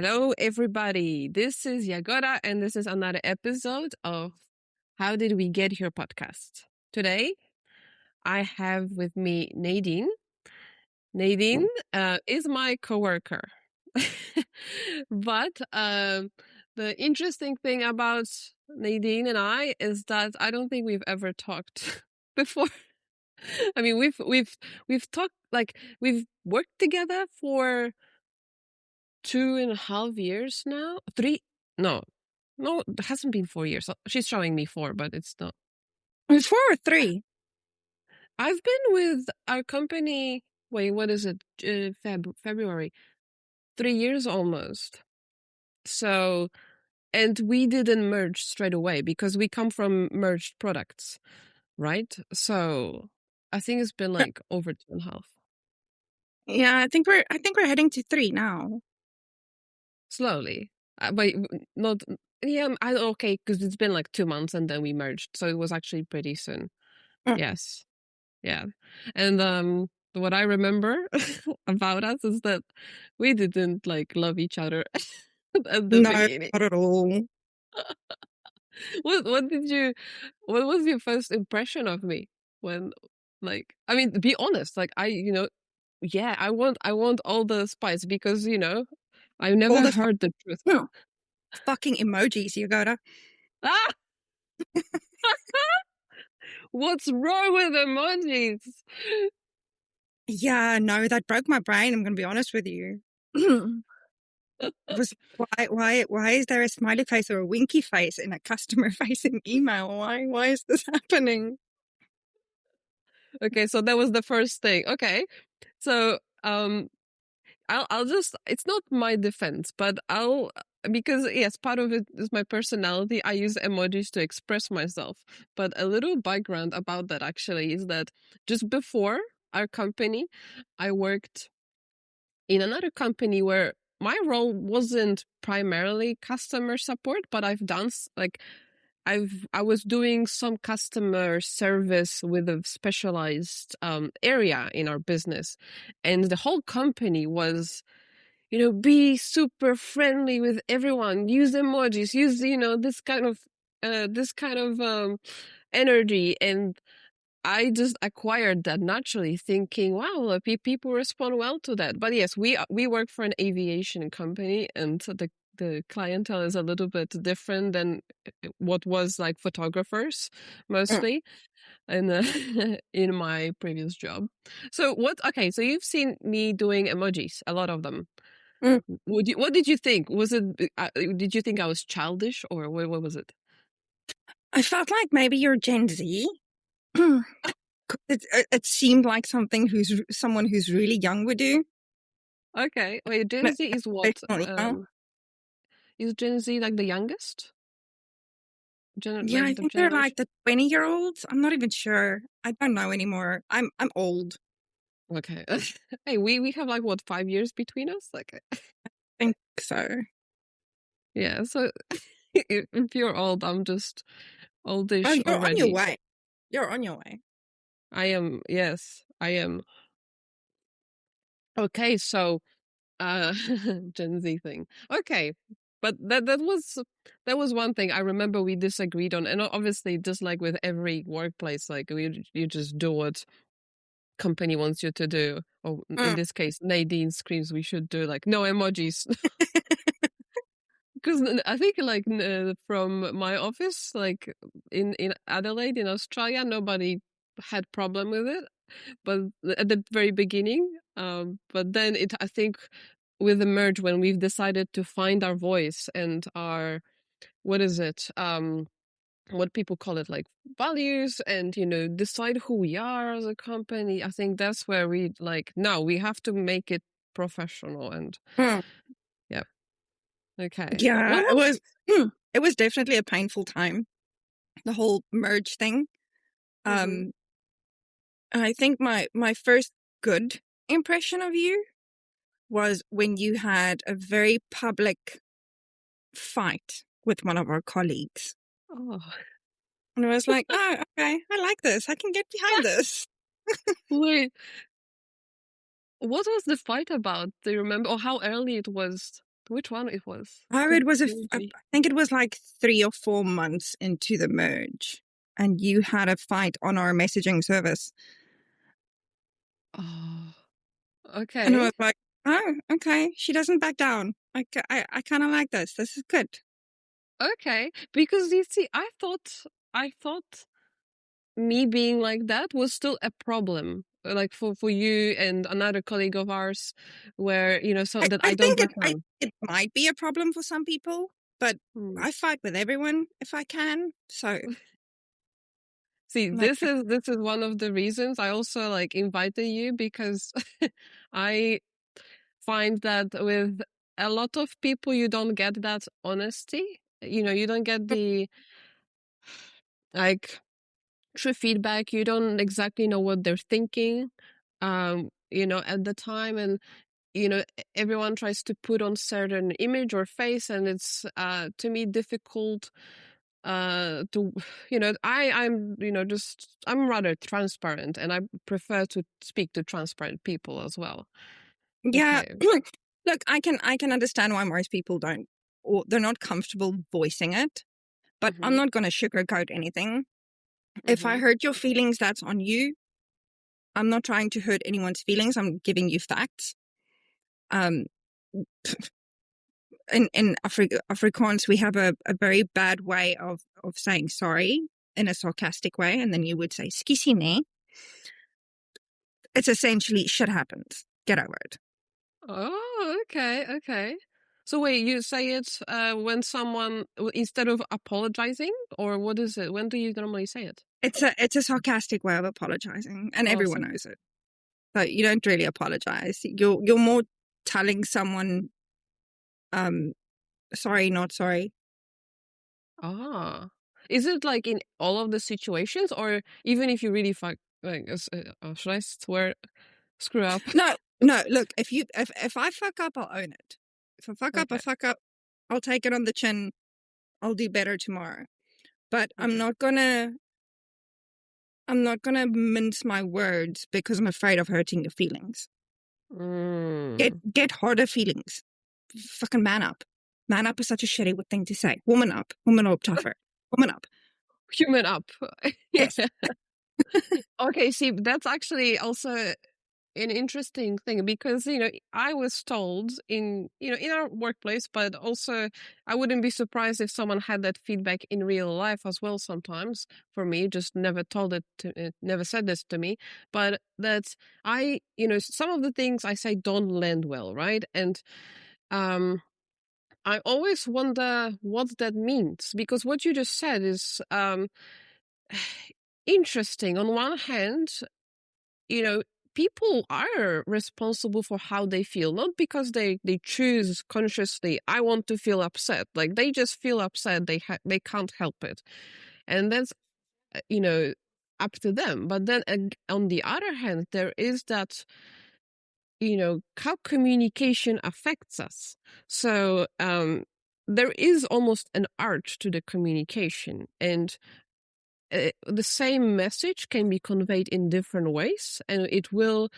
Hello, everybody. This is Yagoda, and this is another episode of How Did We Get Here podcast. Today, I have with me Nadine. Nadine is my coworker. But the interesting thing about Nadine and I is that I don't think we've ever talked before. I mean, we've talked we've worked together for 2.5 years now. Three? No, no, it hasn't been 4 years. She's showing me four, but it's not. It was 4 or 3. I've been with our company. Wait, what is it? February. 3 years almost. So, and we didn't merge straight away because we come from merged products, right? So, I think it's been like over 2.5. Yeah, I think we're heading to 3 now. Slowly, but not. Yeah, okay, because it's been like 2 months and then we merged, so it was actually pretty soon. Mm. Yes. Yeah. And what I remember about us is that we didn't like love each other at the No, beginning. not at all. What what was your first impression of me when I mean, be honest, yeah, I want all the spice because, I All never the heard the truth. fucking emojis, you gotta. Ah! What's wrong with emojis? Yeah, no, that broke my brain. I'm gonna be honest with you. It was why is there a smiley face or a winky face in a customer facing email? Why is this happening? Okay, so that was the first thing. Okay. So, I'll just, it's not my defense, but because yes, part of it is my personality. I use emojis to express myself. But a little background about that actually is that just before our company, I worked in another company where my role wasn't primarily customer support, but I've done I was doing some customer service with a specialized area in our business, and the whole company was, be super friendly with everyone. Use emojis. Use this kind of energy, and I just acquired that naturally, thinking, "Wow, people respond well to that." But yes, we work for an aviation company, and so the clientele is a little bit different than what was like photographers Mm, mostly, and in my previous job. So what? Okay, so you've seen me doing emojis, a lot of them. mm. What did you think? Was it? Did you think I was childish, or what was it? I felt like maybe you're Gen Z. It seemed like someone who's really young would do. Okay, wait, No, Gen Z is what? personal email. Is Gen Z like the youngest? Yeah, I Like the think they're generation? like the 20-year-olds. I'm not even sure. I don't know anymore. I'm old. Okay. Hey, we have like what, 5 years between us? Like, I think so. yeah. So if you're old, I'm just Oh, oldish you're on your already. way. You're on your way. I am. Yes, I am. Okay, so Gen Z thing. Okay, but that was one thing I remember we disagreed on, and obviously, just like with every workplace, like you just do what company wants you to do. Or in Mm, this case, Nadine screams we should do like no emojis. Because I think like from my office, like in Adelaide in Australia, nobody had problem with it. But at the very beginning, but then I think with the merge, when we've decided to find our voice and our, what is it, what people call it, like values, and decide who we are as a company. I think that's where we like, no, we have to make it professional. And mm. yeah, okay, Yeah, what it was was. It was definitely a painful time. The whole merge thing. mm-hmm. Um, I think my first good impression of you was when you had a very public fight with one of our colleagues. Oh, And I was like, oh, okay, I like this. I can get behind this. wait, what was the fight about? Do you remember, or how early it was? Which one it was? Oh, Could it was I maybe. think it was like 3 or 4 months into the merge, and you had a fight on our messaging service. Oh, And I okay. was like, oh, okay. She doesn't back down. I kind of like this. This is good. Okay. Because you see, I thought me being like that was still a problem. Like for you and another colleague of ours, where so that I I don't think back down. it might be a problem for some people, but Hmm. I fight with everyone if I can. So, See, like, this is one of the reasons I also like invited you because I find that with a lot of people you don't get that honesty. You don't get the like true feedback. You don't exactly know what they're thinking at the time, and everyone tries to put on certain image or face, and it's to me difficult to I'm just I'm rather transparent, and I prefer to speak to transparent people as well. yeah. Okay. Look, I can understand why most people don't, or they're not comfortable voicing it. But I'm Mm-hmm. not going to sugarcoat anything. If I Mm-hmm. hurt your feelings, that's on you. I'm not trying to hurt anyone's feelings. I'm giving you facts. Um, in Afrikaans, we have a very bad way of saying sorry in a sarcastic way, and then you would say "skiesie nee." It's essentially shit happens. Get over it. Oh, okay, okay. So wait, you say it when someone instead of apologizing, or what is it? When do you normally say it? It's a sarcastic way of apologizing, and everyone Awesome. knows it. So you don't really apologize. You're more telling someone, um, sorry, not sorry. Ah, is it like in all of the situations, or even if you really fuck, like, should I swear, screw up? No, no. Look, if I fuck up, I'll own it. If I fuck up, I Okay. fuck up. I'll take it on the chin. I'll do better tomorrow. But I'm Okay. not gonna. I'm not gonna mince my words because I'm afraid of hurting your feelings. Mm. Get harder feelings. Fucking man up. Man up is such a shitty thing to say. Woman up. Woman up tougher. Woman up. Human up. Yes. Okay, see, that's actually also an interesting thing because I was told in our workplace, but also I wouldn't be surprised if someone had that feedback in real life as well. Sometimes for me, just never told never said this to me, but that some of the things I say don't land well, right? And um I always wonder what that means because what you just said is interesting. On one hand, you know, people are responsible for how they feel, not because they choose consciously, I want to feel upset. Like they just feel upset, they can't help it. And that's, you know, up to them. But then on the other hand, there is that how communication affects us. So there is almost an art to the communication, and the same message can be conveyed in different ways, and it will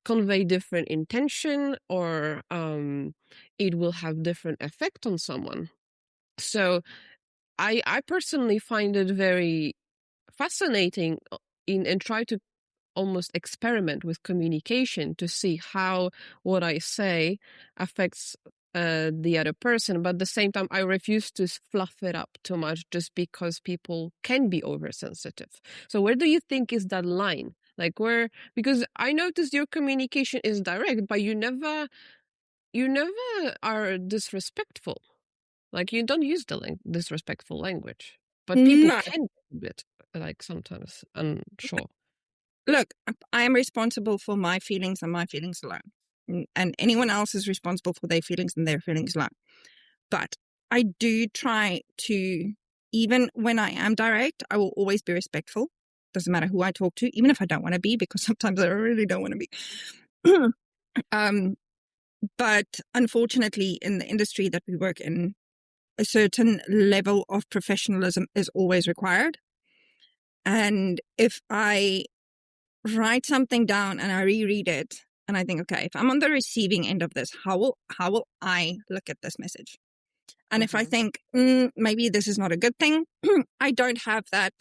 convey different intention, or it will have different effect on someone. So I personally find it very fascinating and try to almost experiment with communication to see how what I say affects the other person. But at the same time, I refuse to fluff it up too much just because people can be oversensitive. So where do you think is that line? Like where, because I noticed your communication is direct, but you never are disrespectful. Like you don't use the disrespectful language, but people No. can be a bit like sometimes unsure. Look, I am responsible for my feelings and my feelings alone. And anyone else is responsible for their feelings and their feelings alone. But I do try to, even when I am direct, I will always be respectful. Doesn't matter who I talk to, even if I don't want to be, because sometimes I really don't want to be. um, but unfortunately, in the industry that we work in, a certain level of professionalism is always required. And if I write something down and I reread it and I think, okay, if I'm on the receiving end of this, how will I look at this message? And if I Mm-hmm. think maybe this is not a good thing, I don't have that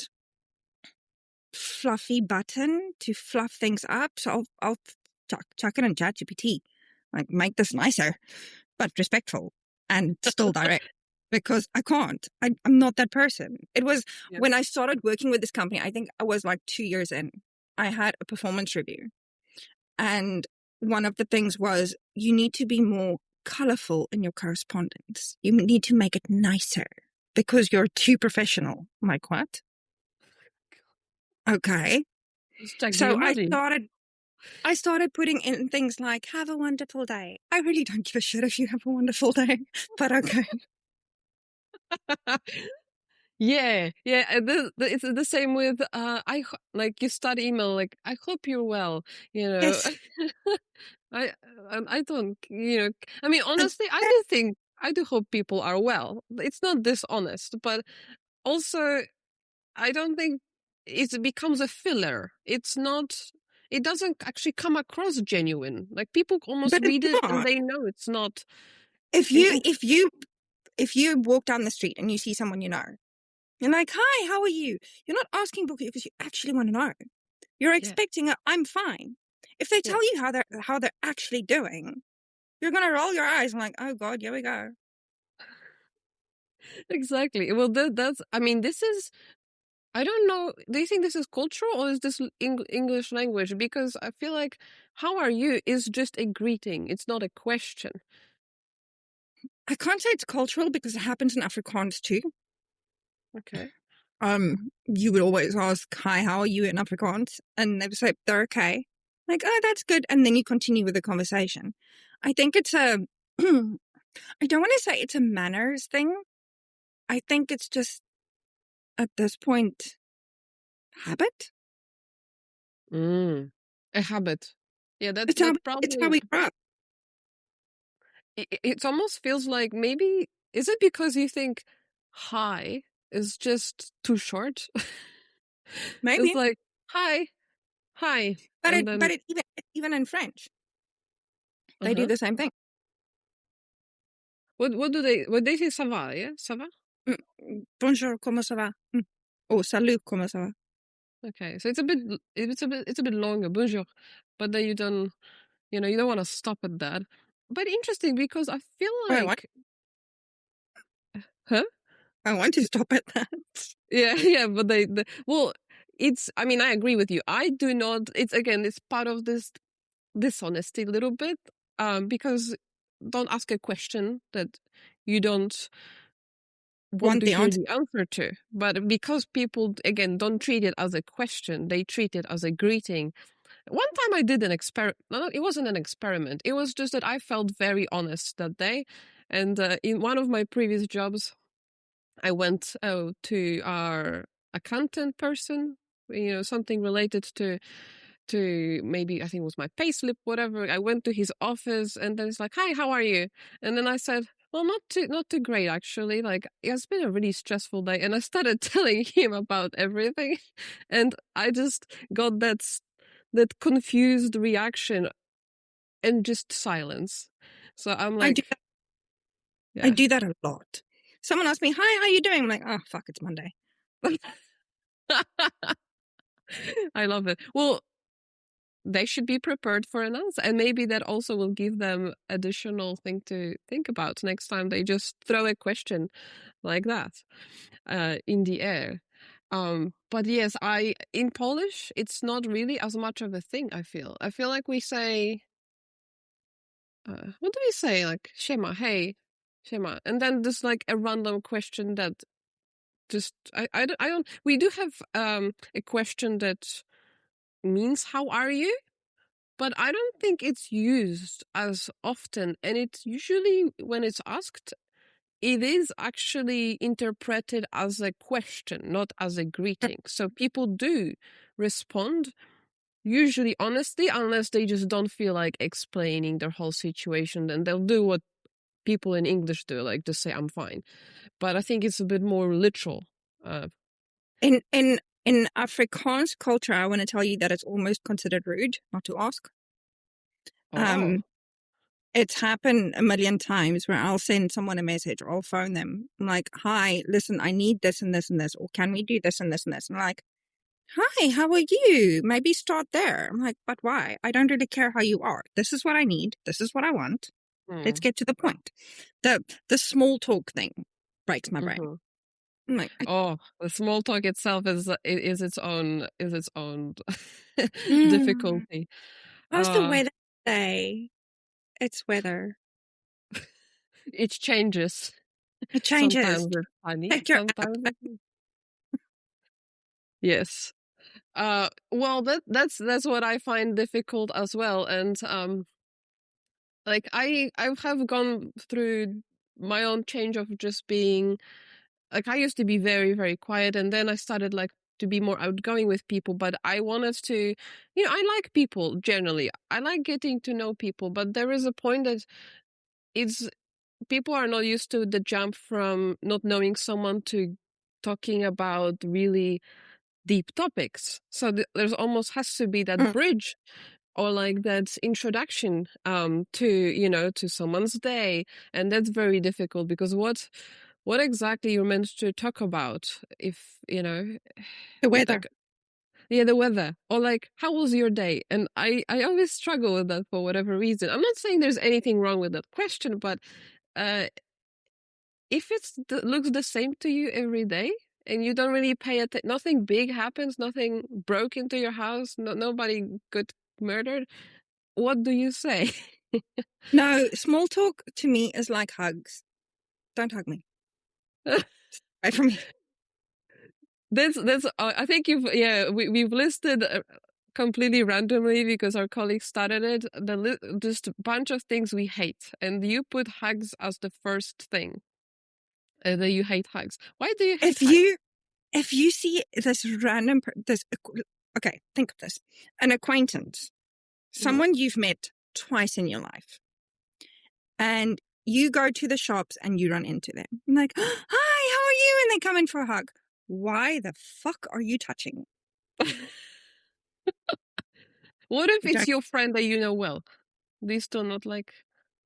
fluffy button to fluff things up. So I'll chuck it in ChatGPT, like make this nicer, but respectful and still direct. Because I can't. I'm not that person. It was Yeah. when I started working with this company, I think I was like 2 years in. I had a performance review. And one of the things was you need to be more colorful in your correspondence. You need to make it nicer because you're too professional. I'm like, what? Okay. Just check the So emoji. I started putting in things like, have a wonderful day. I really don't give a shit if you have a wonderful day, but okay. Yeah, yeah. It's the same with like you start email like I hope you're well. You know, Yes. I I don't. You know, I mean And honestly, I do think I do hope people are well. It's not dishonest, but also I don't think it becomes a filler. It's not. It doesn't actually come across genuine. Like people almost but it's read it and not. they know it's not. If And, you and if you if you walk down the street and you see someone you know, you're like, hi, how are you? You're not asking because you actually want to know. You're yeah, expecting a I'm fine. If they yeah. tell you how they're actually doing, you're gonna roll your eyes and like, oh God, here we go. Exactly. Well, that's. I mean, this is. I don't know. Do you think this is cultural or is this English language? Because I feel like "How are you" is just a greeting. It's not a question. I can't say it's cultural because it happens in Afrikaans too. Okay. You would always ask, hi, how are you in Afrikaans? And they would say they're okay. Like, oh, that's good. And then you continue with the conversation. I think it's a, I don't want to say it's a manners thing. I think it's just at this point, habit. Mm. A habit. Yeah, that's It's how probably. we grew up. It almost feels like maybe is it because you think "hi" is just too short? It's Maybe. like "hi, hi," But and then even in French, uh they do huh. the same thing. What do they? What they say? Ça va? Yeah, ça va. Bonjour, comment ça va? Oh, salut, comment ça va? Okay, so it's a bit longer. Bonjour, but then you don't want to stop at that. But interesting because I feel Oh, like, huh? I want to stop at that. Yeah, yeah, but well, I mean, I agree with you. I do not. It's again, it's part of this dishonesty a little bit, because don't ask a question that you don't want Want to the hear answer. the answer to. But because people again don't treat it as a question, they treat it as a greeting. One time I did an experiment. No, it wasn't an experiment. It was just that I felt very honest that day. And in one of my previous jobs, I went to our accountant person, something related to maybe I think it was my payslip, whatever. I went to his office and then it's like, "Hi, how are you?" And then I said, "Well, not too great actually. Like it's been a really stressful day." And I started telling him about everything, and I just got that confused reaction and just silence. So I'm I do like, I yeah. do that a lot. Someone asks me, hi, how you doing? I'm like, oh, fuck, it's Monday. I love it. Well, they should be prepared for an answer. And maybe that also will give them additional thing to think about next time they just throw a question like that in the air. But yes, in Polish, it's not really as much of a thing, I feel. I feel like we say, what do we say? Like, "Siema, hey, siema." And then just like a random question that just, I don't, we do have a question that means, "How are you?" But I don't think it's used as often. And it's usually, when it's asked, it is actually interpreted as a question, not as a greeting. So people do respond, usually honestly, unless they just don't feel like explaining their whole situation. Then they'll do what people in English do, like just say, "I'm fine." But I think it's a bit more literal. Uh, In Afrikaans culture, I want to tell you that it's almost considered rude not to ask. Oh. Um, it's happened a million times where I'll send someone a message or I'll phone them. I'm like, hi, listen, I need this and this and this, or can we do this and this and this? And I'm like, hi, how are you? Maybe start there. I'm like, but why? I don't really care how you are. This is what I need. This is what I want. Let's Mm. get to the point. The small talk thing breaks my brain. Hmm. I'm like, Oh, the small talk itself is its own mm, difficulty. how's the Uh, weather today? It's weather. it changes. It changes. Sometimes it's funny. Check your app. Sometimes it's yes. Well, that's what I find difficult as well, and like I have gone through my own change of just being like I used to be very very quiet, and then I started like to be more outgoing with people. But I wanted to, I like people generally. I like getting to know people, but there is a point that it's people are not used to the jump from not knowing someone to talking about really deep topics. So there's almost has to be that Mm, bridge or like that introduction to to someone's day, and that's very difficult because what exactly you're meant to talk about if the weather. like yeah, the weather or like how was your day, and I always struggle with that for whatever reason. I'm not saying there's anything wrong with that question, but uh if looks the same to you every day and you don't really pay attention, nothing big happens, nothing broke into your house, nobody got murdered, what do you say? No, small talk to me is like hugs. Don't hug me. Right from me. That's I think we've listed completely randomly because our colleagues started it just a bunch of things we hate, and you put hugs as the first thing that you hate hugs. Why do you hate If hugs? you if you see this random okay, think of this. An acquaintance, Mhm. someone you've met twice in your life, and you go to the shops and you run into them. I'm like, hi, how are you? And they come in for a hug. Why the fuck are you touching me? What if You it's don't your friend that you know well? Do you still not like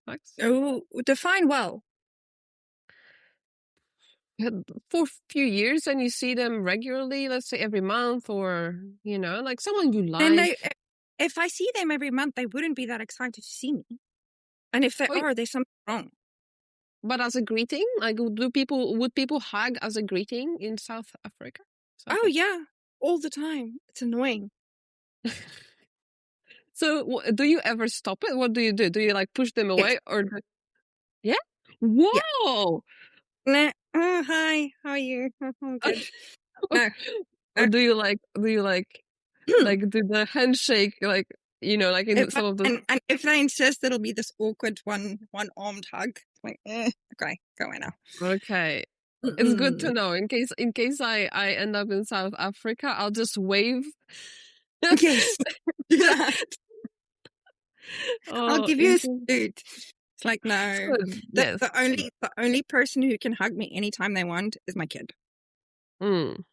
hugs? oh, define well. For a few years and you see them regularly, let's say every month, or like someone you Then like. if I see them every month, they wouldn't be that excited to see me. And if they Wait, are, there's something wrong. but as a greeting, like would people hug as a greeting in South Africa? South Oh Africa. yeah, all the time. It's annoying. So do you ever stop it? What do you do? Do you like push them Yes. away or yeah? Yeah. Whoa! Nah. Oh, hi. How are you? I'm good. No. Or No. do you like do the handshake like like in If I, some of the and if they insist, it'll be this awkward one armed hug. Like, okay, go away now. okay. It's good to Mm-mm. know in case I end up in South Africa, I'll just wave. Yes, do that. I'll Oh, give you a interesting. salute. It's like It's no. good. The Yes. the only the only person who can hug me anytime they want is my kid. Mm,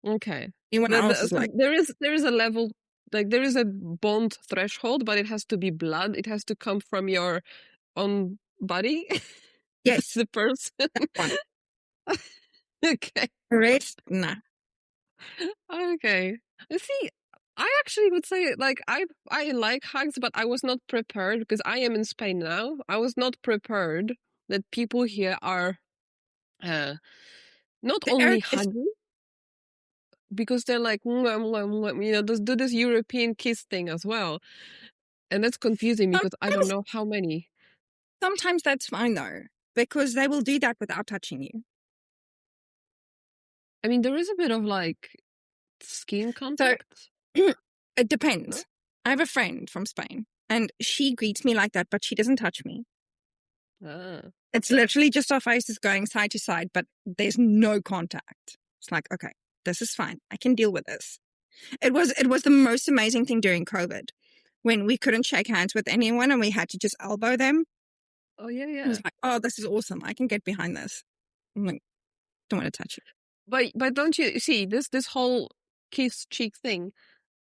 okay. Anyone else is So like, there is a level, like there is a bond threshold, but it has to be blood. It has to come from your own body, yes, the person. that one. Okay. The rest, nah. Okay. You see, I actually would say like I like hugs, but I was not prepared because I am in Spain now. I was not prepared that people here are uh not The only Eric is hugging because they're like mwah, mwah, mwah, do this European kiss thing as well, and that's confusing me because I don't sometimes know how many. sometimes that's fine though because they will do that without touching you. I mean, there is a bit of like skin So contact. it No? depends. I have a friend from Spain and she greets me like that, but she doesn't touch me. Ah. It's literally just our faces going side to side, but there's no contact. It's like, okay, this is fine. I can deal with this. It was the most amazing thing during COVID when we couldn't shake hands with anyone and we had to just elbow them. Oh yeah, It was yeah. like, oh, this is awesome. I can get behind this. I'm like, don't want to touch you. But don't you see this whole kiss cheek thing?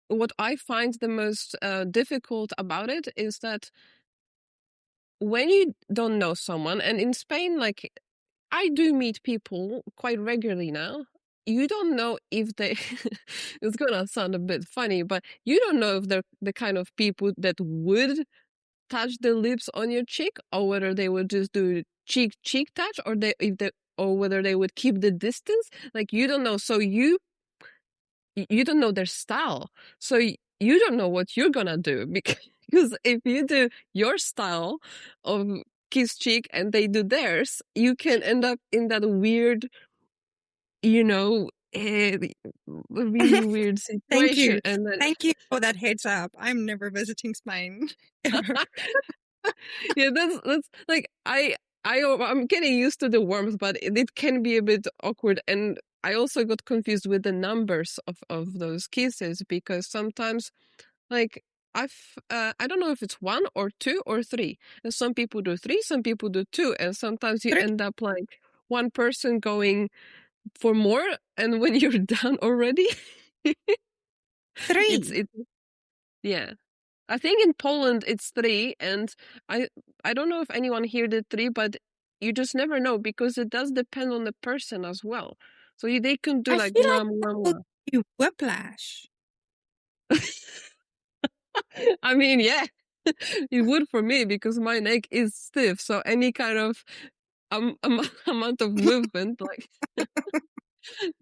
what I find the most difficult about it is that when you don't know someone, and in Spain, like I do meet people quite regularly now. You don't know if they, it's gonna sound a bit funny, but you don't know if they're the kind of people that would touch their lips on your cheek, or whether they would just do cheek touch, or or whether they would keep the distance. Like you don't know, so you don't know their style, so you don't know what you're gonna do because if you do your style of kiss cheek and they do theirs, you can end up in that weird, you know, really weird Thank situation, you. and then Thank you for that heads up. I'm never visiting Spain ever. yeah, that's like I'm getting used to the warmth, but it can be a bit awkward. And I also got confused with the numbers of those kisses, because sometimes like I don't know if it's one or two or three, and some people do three, some people do two, and sometimes you Three. end up like one person going for more, and when you're done already, it's Three. it yeah. I think in Poland it's three, and I I don't know if anyone here did three, but you just never know because it does depend on the person as well. So they can do I like feel like mwah, that mwah, will mwah. give you whiplash. I mean, yeah, it would for me because my neck is stiff. So any kind of amount of movement like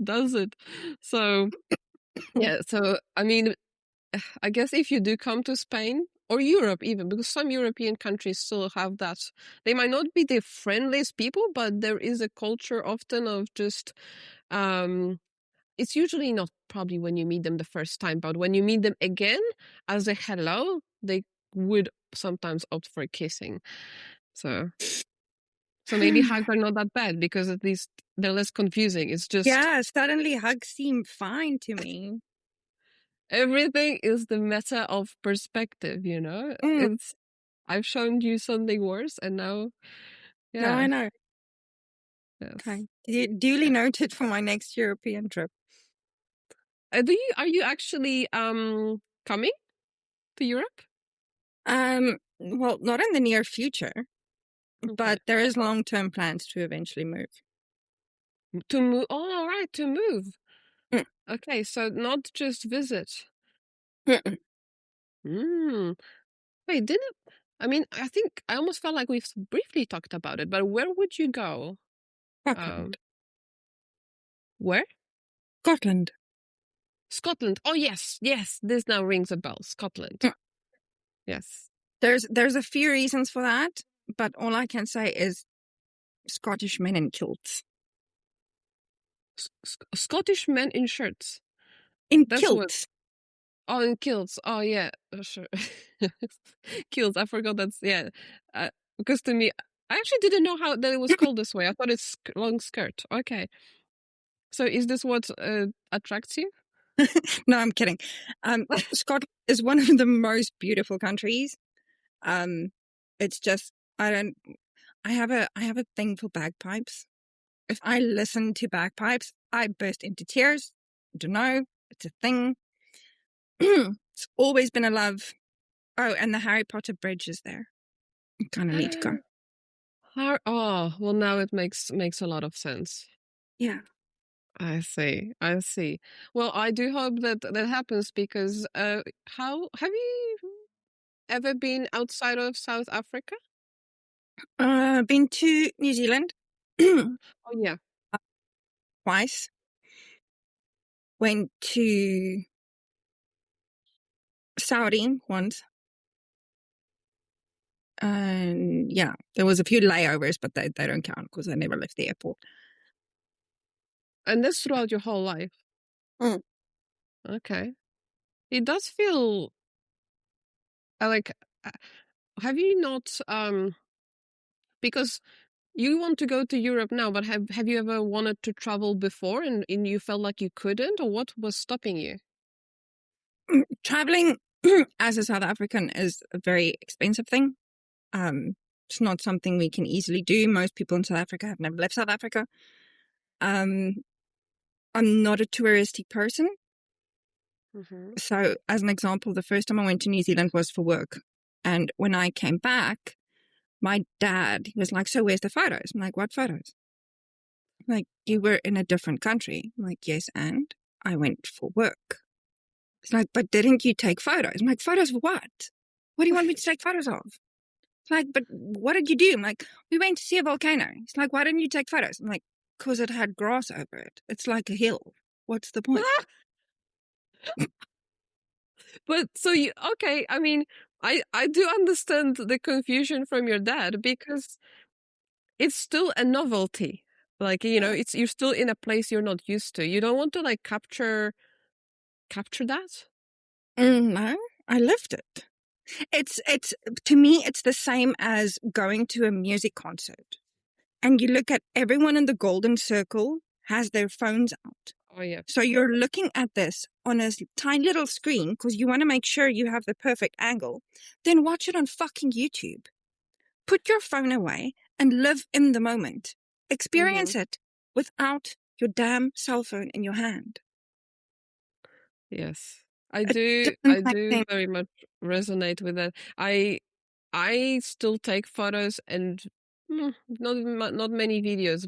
does it. So yeah. So I mean, I guess if you do come to Spain or Europe, even because some European countries still have that, they might not be the friendliest people, but there is a culture often of just, um, it's usually not probably when you meet them the first time, but when you meet them again as a hello, they would sometimes opt for kissing. So, so maybe hugs are not that bad because at least they're less confusing. It's just Yeah, suddenly hugs seem fine to me. everything is the matter of perspective, you know? Mm, It's I've shown you something worse, and now, no, I yeah, know. yes, Okay. Duly yeah. noted for my next European trip. Are you actually coming to Europe? Well, not in the near future, Okay, but there is long-term plans to eventually move. to move. Oh, all right, to move. Mm, Okay, so not just visit. mm-mm. Hmm. Wait, didn't I mean? I think I almost felt like we've briefly talked about it, but where would you go? Um, Scotland. where? Scotland. Scotland. Oh yes, yes. This now rings a bell. Scotland. Mm. Yes. There's a few reasons for that, but all I can say is Scottish men in kilts. Scottish men in shirts. In That's what. kilts. Oh, in kilts. Oh, yeah, sure. Kilts. I forgot that's yeah. Because to me, I actually didn't know how that it was called this way. I thought it's long skirt. Okay. So is this what attracts you? No, I'm kidding. Scotland is one of the most beautiful countries. Um, it's just I don't. I have a thing for bagpipes. If I listen to bagpipes, I burst into tears. I don't know. It's a thing. It's always been a love. Oh, and the Harry Potter bridge is there. You kind of need to go. Oh, well, now it makes a lot of sense. Yeah. I see. I see. Well, I do hope that that happens because how have you ever been outside of South Africa? Been to New Zealand Oh yeah. twice. Went to Saudi once. And yeah, there was a few layovers, but they don't count because I never left the airport. And this throughout your whole life. Mm. Okay. It does feel like uh, have you not because you want to go to Europe now, but have you ever wanted to travel before and you felt like you couldn't, or what was stopping you? Traveling as a South African is a very expensive thing. Um, it's not something we can easily do. Most people in South Africa have never left South Africa. Um, I'm not a touristy person. Mm-hmm. So, as an example, the first time I went to New Zealand was for work. And when I came back, my dad, he was like, "So where's the photos?" I'm like, "What photos?" Like, "You were in a different country." I'm like, "Yes, and I went for work." It's like, "But didn't you take photos?" I'm like, "Photos of what? What do you want me to take photos of?" It's like, "But what did you do?" I'm like, "We went to see a volcano." It's like, "Why didn't you take photos?" I'm like, "Because it had grass over it. It's like a hill. What's the point?" But so you okay, I mean, I do understand the confusion from your dad because it's still a novelty. Like, it's you're still in a place you're not used to. You don't want to like capture that? No, I lived it. It's to me, it's the same as going to a music concert and you look at everyone in the golden circle has their phones out. Oh yeah. So you're looking at this on a tiny little screen because you want to make sure you have the perfect angle. Then watch it on fucking YouTube. Put your phone away and live in the moment. Mm-hmm. Experience it without your damn cell phone in your hand. Yes. I It do doesn't I make do sense. very much resonate with that. I still take photos and not many videos,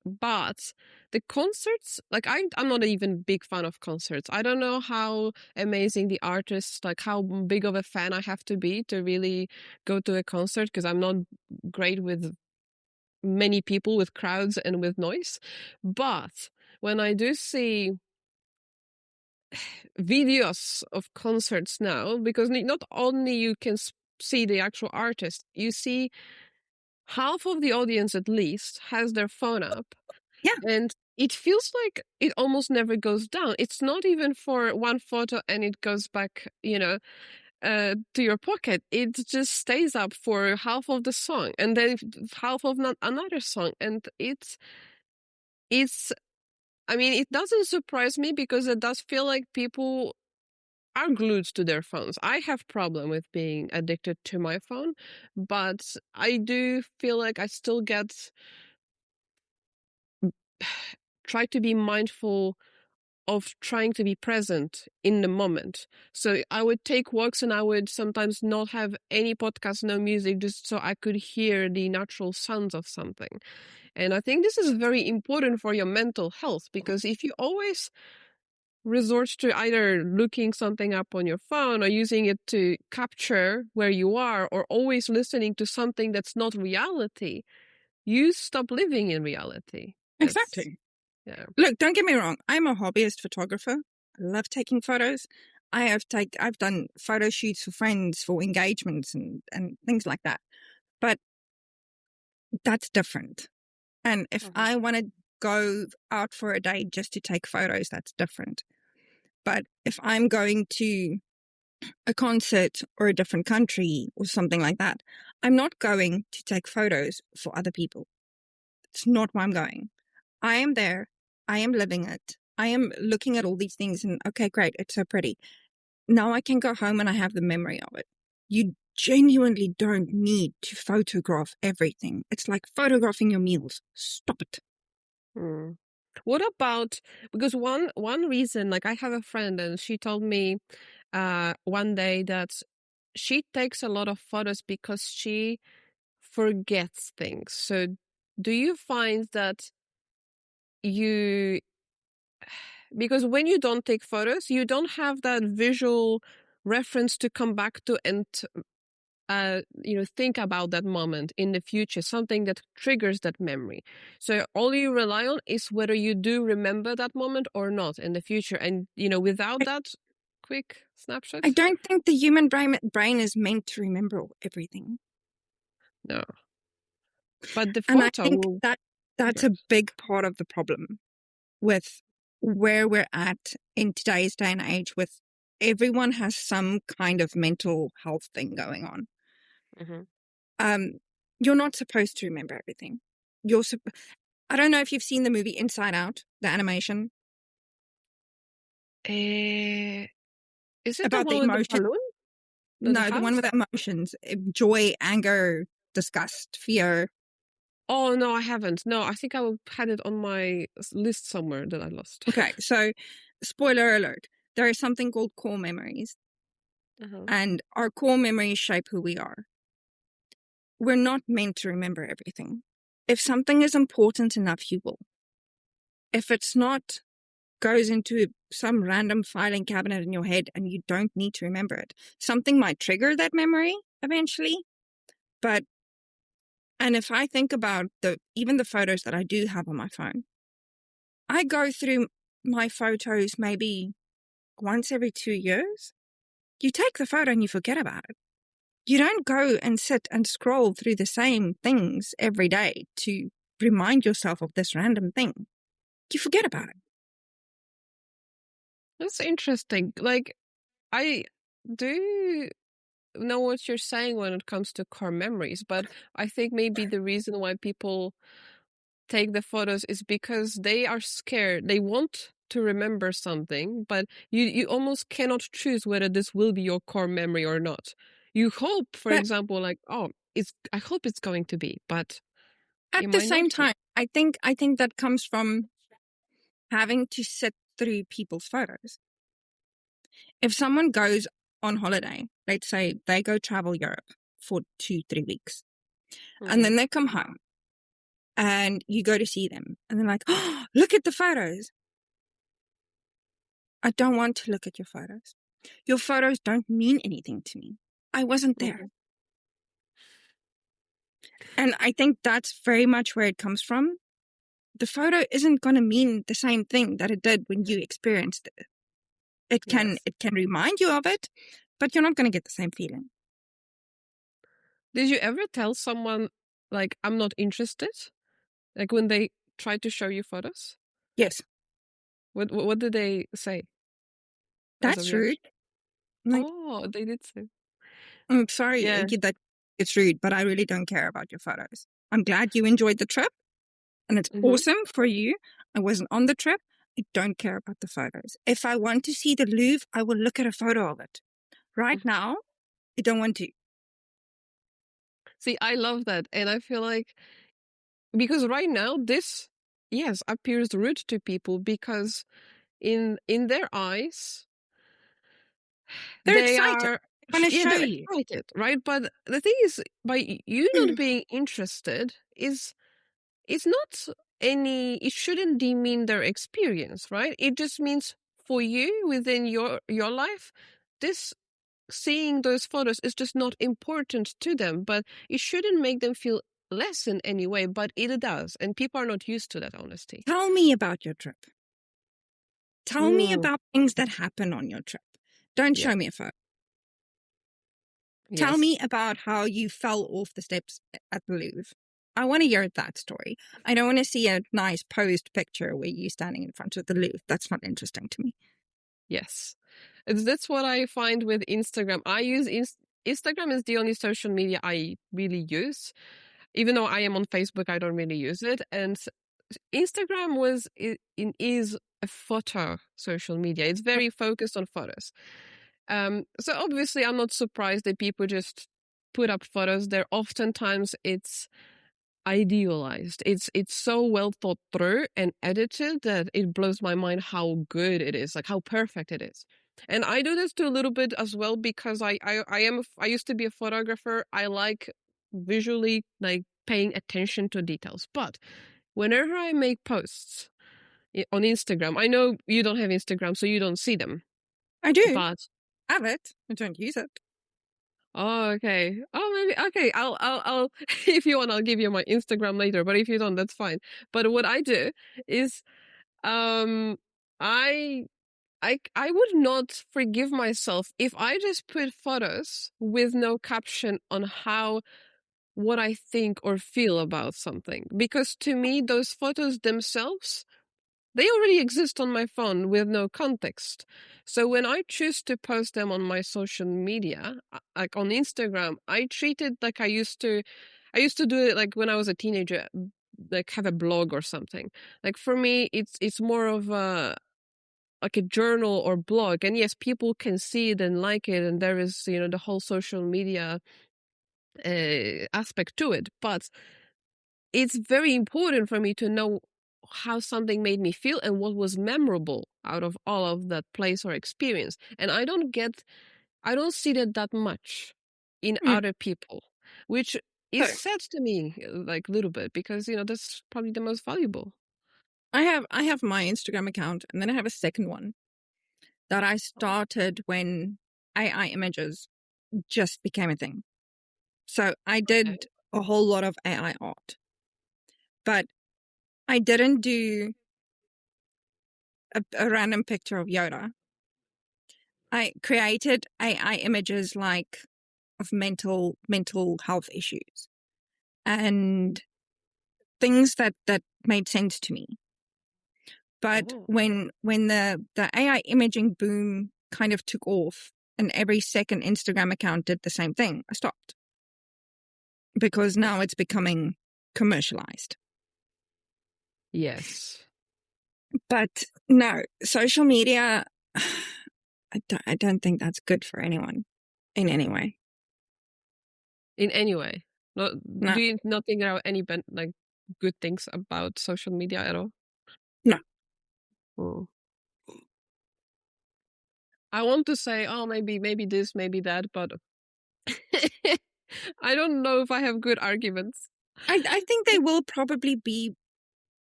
but the concerts, like I'm not even big fan of concerts. I don't know how amazing the artists, like how big of a fan I have to be to really go to a concert because I'm not great with many people, with crowds and with noise. But when I do see videos of concerts now, because not only you can see the actual artist, you see half of the audience at least has their phone up, Yeah, and it feels like it almost never goes down. It's not even for one photo and it goes back, to your pocket. It just stays up for half of the song and then half of another song, and it's. I mean, it doesn't surprise me because it does feel like people are glued to their phones. I have problem with being addicted to my phone, but I do feel like I still get try to be mindful of trying to be present in the moment. So I would take walks and I would sometimes not have any podcast, no music, just so I could hear the natural sounds of something. And I think this is very important for your mental health because if you always resort to either looking something up on your phone or using it to capture where you are or always listening to something that's not reality, you stop living in reality. That's, exactly. yeah. Look, don't get me wrong. I'm a hobbyist photographer. I love taking photos. I've done photo shoots for friends for engagements and things like that. But that's different. And if Mhm. I want to go out for a day just to take photos, that's different. But if I'm going to a concert or a different country or something like that, I'm not going to take photos for other people. It's not why I'm going. I am there. I am living it. I am looking at all these things and okay, great. It's so pretty. Now I can go home and I have the memory of it. You genuinely don't need to photograph everything. It's like photographing your meals. Stop it. Mm. What about, because one reason, like I have a friend and she told me one day that she takes a lot of photos because she forgets things. So do you find that you, because when you don't take photos, you don't have that visual reference to come back to and think about that moment in the future, something that triggers that memory. So all you rely on is whether you do remember that moment or not in the future. And without I, that quick I snapshot, don't think the human brain is meant to remember everything. no. But the And I photo think will. that's a Yes. big part of the problem with where we're at in today's day and age with everyone has some kind of mental health thing going on. Mm-hmm. Um, you're not supposed to remember everything. I don't know if you've seen the movie Inside Out, the animation Eh, is it the about one the with the emotion. balloon? The No, the one house? with the emotions, joy, anger, disgust, fear. Oh no, I haven't. No, I think had it on my list somewhere that I lost. Okay, so spoiler alert. there is something called core memories, Uh-huh. and our core memories shape who we are. We're not meant to remember everything. If something is important enough, you will. If it's not, goes into some random filing cabinet in your head and you don't need to remember it. Something might trigger that memory eventually, but and if I think about even the photos that I do have on my phone, I go through my photos maybe once every 2 years. You take the photo and you forget about it. You don't go and sit and scroll through the same things every day to remind yourself of this random thing. You forget about it. That's interesting. Like, I do know what you're saying when it comes to core memories, but I think maybe the reason why people take the photos is because they are scared. They want to remember something, but you almost cannot choose whether this will be your core memory or not. You hope, for But example, like, oh, I hope it's going to be, but at it the might not same be. time, I think that comes from having to sit through people's photos. If someone goes on holiday, let's say they go travel Europe for 2-3 weeks, and Mm-hmm. then they come home and you go to see them and they're like, oh, look at the photos. I don't want to look at your photos. Your photos don't mean anything to me. I wasn't there. Mm-hmm. And I think that's very much where it comes from. The photo isn't going to mean the same thing that it did when you experienced it. Yes. It can remind you of it, but you're not going to get the same feeling. Did you ever tell someone, like, I'm not interested? Like when they try to show you photos? Yes, What did they say as a that's rude. reaction? Like, Oh, they did say. I'm sorry Yeah. that it's rude, but I really don't care about your photos. I'm glad you enjoyed the trip and it's Mm-hmm. awesome for you. I wasn't on the trip. I don't care about the photos. If I want to see the Louvre, I will look at a photo of it. Right now, I don't want to. See, I love that. And I feel like, because right now, this, yes, appears rude to people because in their eyes, They're they excited. are, They want to yeah, show they're you. excited, right? But the thing is, by you not being interested, is it's not it shouldn't demean their experience, right? It just means for you within your life, this seeing those photos is just not important to them, but it shouldn't make them feel less in any way, but it does. And people are not used to that honesty. Tell me about your trip. Tell me Mm, about things that happen on your trip. Don't yeah. show me a photo. Tell Yes. me about how you fell off the steps at the Louvre. I want to hear that story. I don't want to see a nice posed picture where you're standing in front of the Louvre. That's not interesting to me. Yes. That's what I find with Instagram. I use Instagram is the only social media I really use. Even though I am on Facebook, I don't really use it. And Instagram is a photo social media. It's very focused on photos. So obviously, I'm not surprised that people just put up photos there. Oftentimes, it's idealized. It's so well thought through and edited that it blows my mind how good it is, like how perfect it is. And I do this too a little bit as well because I used to be a photographer. I like visually like paying attention to details. But whenever I make posts on Instagram, I know you don't have Instagram, so you don't see them. I do But have it. I don't use it. oh, okay. Oh, maybe okay. I'll. If you want, I'll give you my Instagram later. But if you don't, that's fine. But what I do is, um, I, I would not forgive myself if I just put photos with no caption on what I think or feel about something. Because to me, those photos themselves, they already exist on my phone with no context. So when I choose to post them on my social media, like on Instagram, I treat it like I used to. I used to do it like when I was a teenager, like have a blog or something. Like for me, it's more of a like a journal or blog. And yes, people can see it and like it, and there is the whole social media aspect to it. But it's very important for me to know how something made me feel and what was memorable out of all of that place or experience. And I don't see that much in Mm. other people, which So is sad to me, like a little bit, because that's probably the most valuable. I have my Instagram account, and then I have a second one that I Oh, started when AI images just became a thing. So I okay. did a whole lot of AI art, but I didn't do a random picture of Yoda. I created AI images like of mental health issues and things that made sense to me. But Oh, when the AI imaging boom kind of took off and every second Instagram account did the same thing, I stopped because now it's becoming commercialized. yes. But no, social media, I don't think that's good for anyone in any way. In any way. No, No, do you not think there are any like good things about social media at all? no. Oh. I want to say, oh, maybe this, maybe that, but I don't know if I have good arguments. I think there will probably be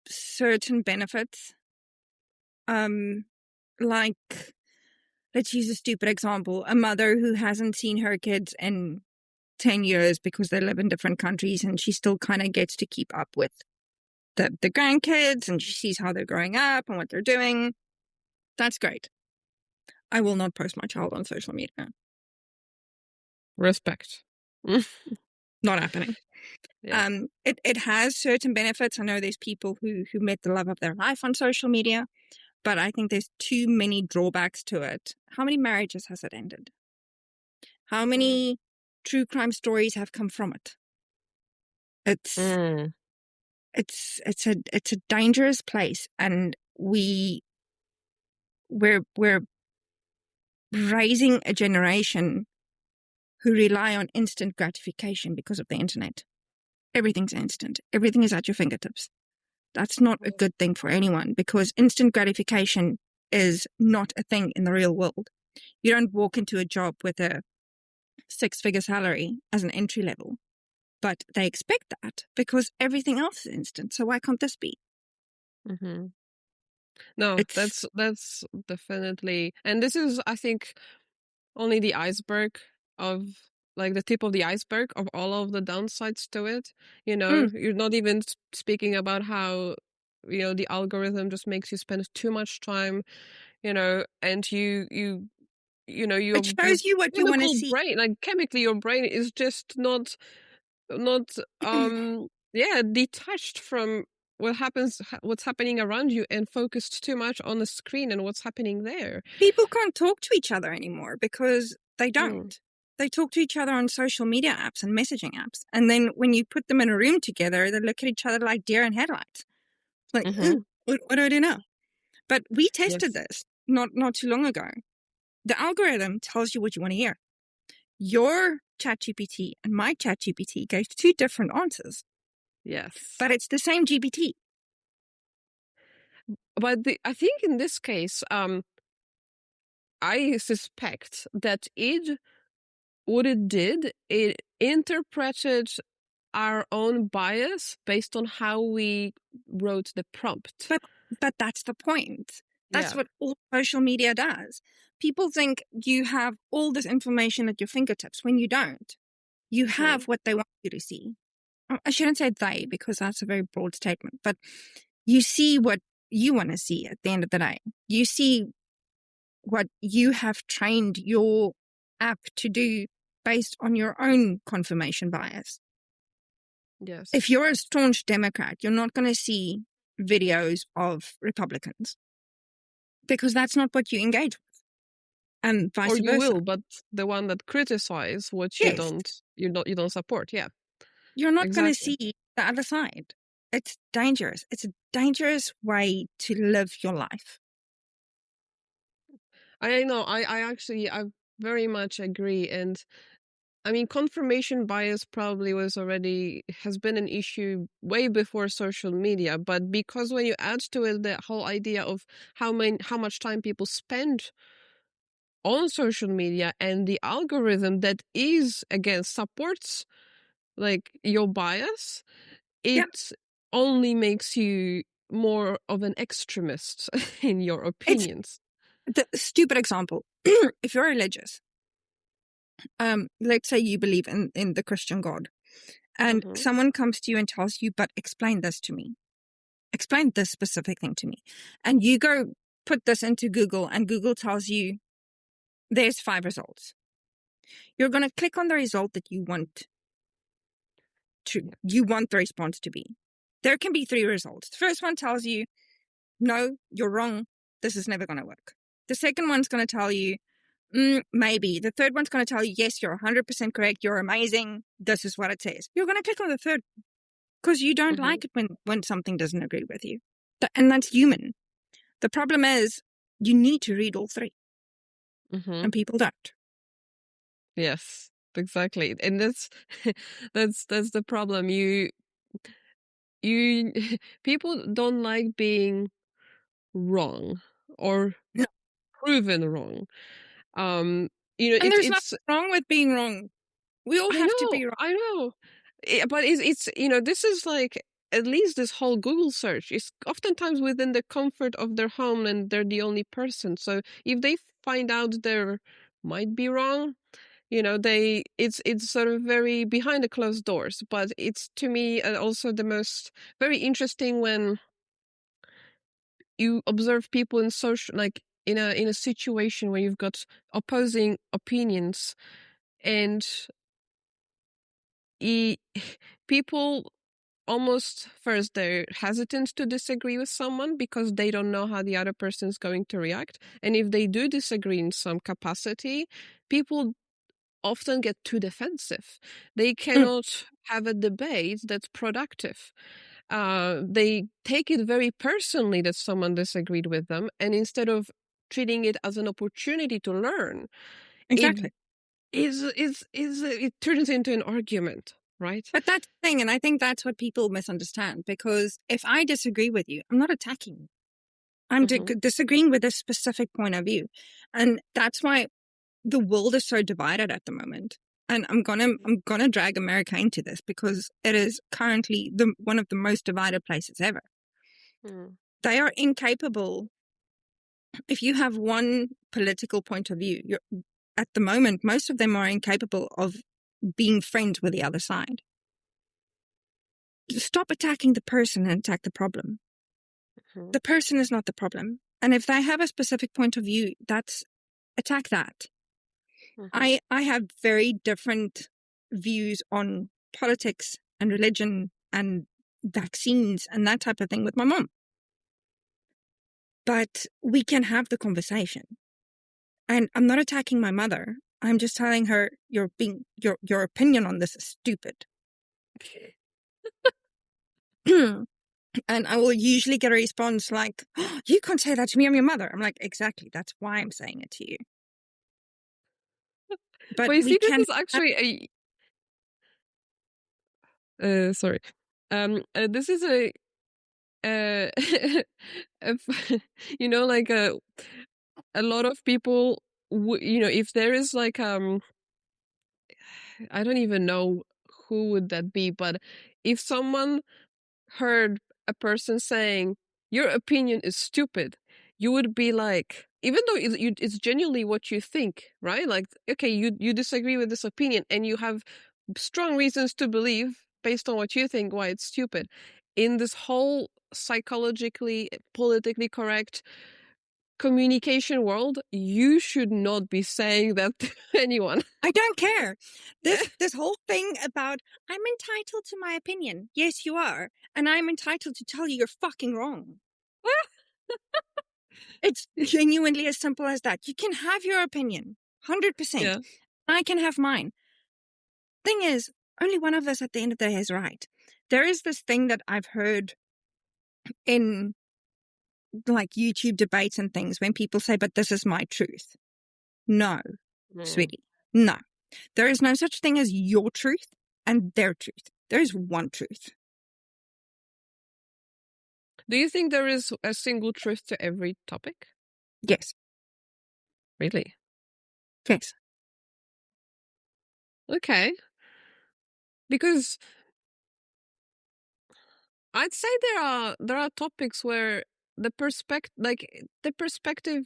certain benefits. Like, let's use a stupid example. A mother who hasn't seen her kids in 10 years because they live in different countries and she still kind of gets to keep up with the grandkids and she sees how they're growing up and what they're doing. That's great. I will not post my child on social media. Respect. Not happening. Yeah. It has certain benefits. I know there's people who met the love of their life on social media, but I think there's too many drawbacks to it. How many marriages has it ended? How Mm. many true crime stories have come from it? It's Mm. it's a dangerous place, and we're raising a generation who rely on instant gratification because of the internet. Everything's instant. Everything is at your fingertips. That's not a good thing for anyone because instant gratification is not a thing in the real world. You don't walk into a job with a six-figure salary as an entry level, but they expect that because everything else is instant. So why can't this be? Mm-hmm. No, It's that's definitely, and this is, I think, only the iceberg of like the tip of the iceberg of all of the downsides to it. mm, You're not even speaking about how the algorithm just makes you spend too much time, and it your shows you what you want to chemical see. brain, like chemically your brain is just not yeah, detached from what's happening around you and focused too much on the screen and what's happening there. People can't talk to each other anymore because they Mm. don't. They talk to each other on social media apps and messaging apps. And then when you put them in a room together, they look at each other like deer in headlights. Like, Mm-hmm. ooh, what do I do now? But we tested Yes. this not too long ago. The algorithm tells you what you want to hear. Your ChatGPT and my ChatGPT gave two different answers, Yes. but it's the same GPT. But I think in this case, I suspect that what it did, it interpreted our own bias based on how we wrote the prompt. But but that's the point. That's Yeah. what all social media does. People think you have all this information at your fingertips when you don't. You have Mhm. what they want you to see. I shouldn't say they because that's a very broad statement, but you see what you want to see at the end of the day. You see what you have trained your app to do based on your own confirmation bias. If Yes. you're a staunch Democrat, you're not going to see videos of Republicans because that's not what you engage with, and Or vice you versa. will, but the one that criticize what Yes, you don't support. Yeah. you're not going to Exactly. see the other side. It's dangerous. It's a dangerous way to live your life. I know. I actually I very much agree, and I mean, confirmation bias probably has been an issue way before social media, but because when you add to it the whole idea of how much time people spend on social media and the algorithm that is again supports like your bias, Yeah. it only makes you more of an extremist in your It's opinions. the stupid example. If you're religious, let's say you believe in the Christian God, and Mm-hmm. someone comes to you and tells you, but explain this to me. Explain this specific thing to me. And you go put this into Google, and Google tells you there's 5 results. You're going to click on the result that you want the response to be. There can be 3 results. The first one tells you, no, you're wrong. This is never going to work. The second one's going to tell you, maybe. The third one's going to tell you, yes, you're 100% correct. You're amazing. This is what it says. You're going to click on the third because you don't Mm-hmm. like it when something doesn't agree with you. And that's human. The problem is you need to read all 3, Mm-hmm. and people don't. Yes, exactly. And that's that's the problem. You people don't like being wrong or No. proven wrong. Um, you know, And there's nothing it's wrong with being wrong. We all have to be wrong. I know. But it's this is like at least this whole Google search is oftentimes within the comfort of their home and they're the only person. So if they find out they might be wrong, it's sort of very behind the closed doors. But it's to me also the most very interesting when you observe people in social like in a situation where you've got opposing opinions and e- people almost first they're hesitant to disagree with someone because they don't know how the other person is going to react, and if they do disagree in some capacity, people often get too defensive. They Mm, cannot have a debate that's productive. They take it very personally that someone disagreed with them, and instead of treating it as an opportunity to learn, it exactly. it turns into an argument, right? But that's the thing, and I think that's what people misunderstand, because if I disagree with you, I'm not attacking you. I'm Mm-hmm. disagreeing with a specific point of view. And that's why the world is so divided at the moment. And I'm gonna drag America into this because it is currently one of the most divided places ever. Mm-hmm. They are incapable. If you have one political point of view, at the moment, most of them are incapable of being friends with the other side. Stop attacking the person and attack the problem. The person is not the problem. And if they have a specific point of view, that's attack that. Mm-hmm. I have very different views on politics and religion and vaccines and that type of thing with my mom. But we can have the conversation. And I'm not attacking my mother. I'm just telling her your opinion on this is stupid. And I will usually get a response like, oh, you can't say that to me, I'm your mother. I'm like, exactly, that's why I'm saying it to you. But But you we see, this can is actually sorry. This is uh, like a lot of people, if there is like, I don't even know who would that be, but if someone heard a person saying, your opinion is stupid, you would be like, even though it's genuinely what you think, right? Like, okay, you disagree with this opinion and you have strong reasons to believe, based on what you think, why it's stupid. In this whole psychologically, politically correct communication world, you should not be saying that to anyone. I don't care. This whole thing about I'm entitled to my opinion. Yes, you are. And I'm entitled to tell you you're fucking wrong. It's genuinely as simple as that. You can have your opinion. 100%. Yeah. I can have mine. Thing is, only one of us at the end of the day is right. There is this thing that I've heard in like YouTube debates and things when people say, but this is my truth. No, Mm. sweetie. No. There is no such thing as your truth and their truth. There is one truth. Do you think there is a single truth to every topic? Yes. Really? Yes. Okay. Because I'd say there are topics where the perspective,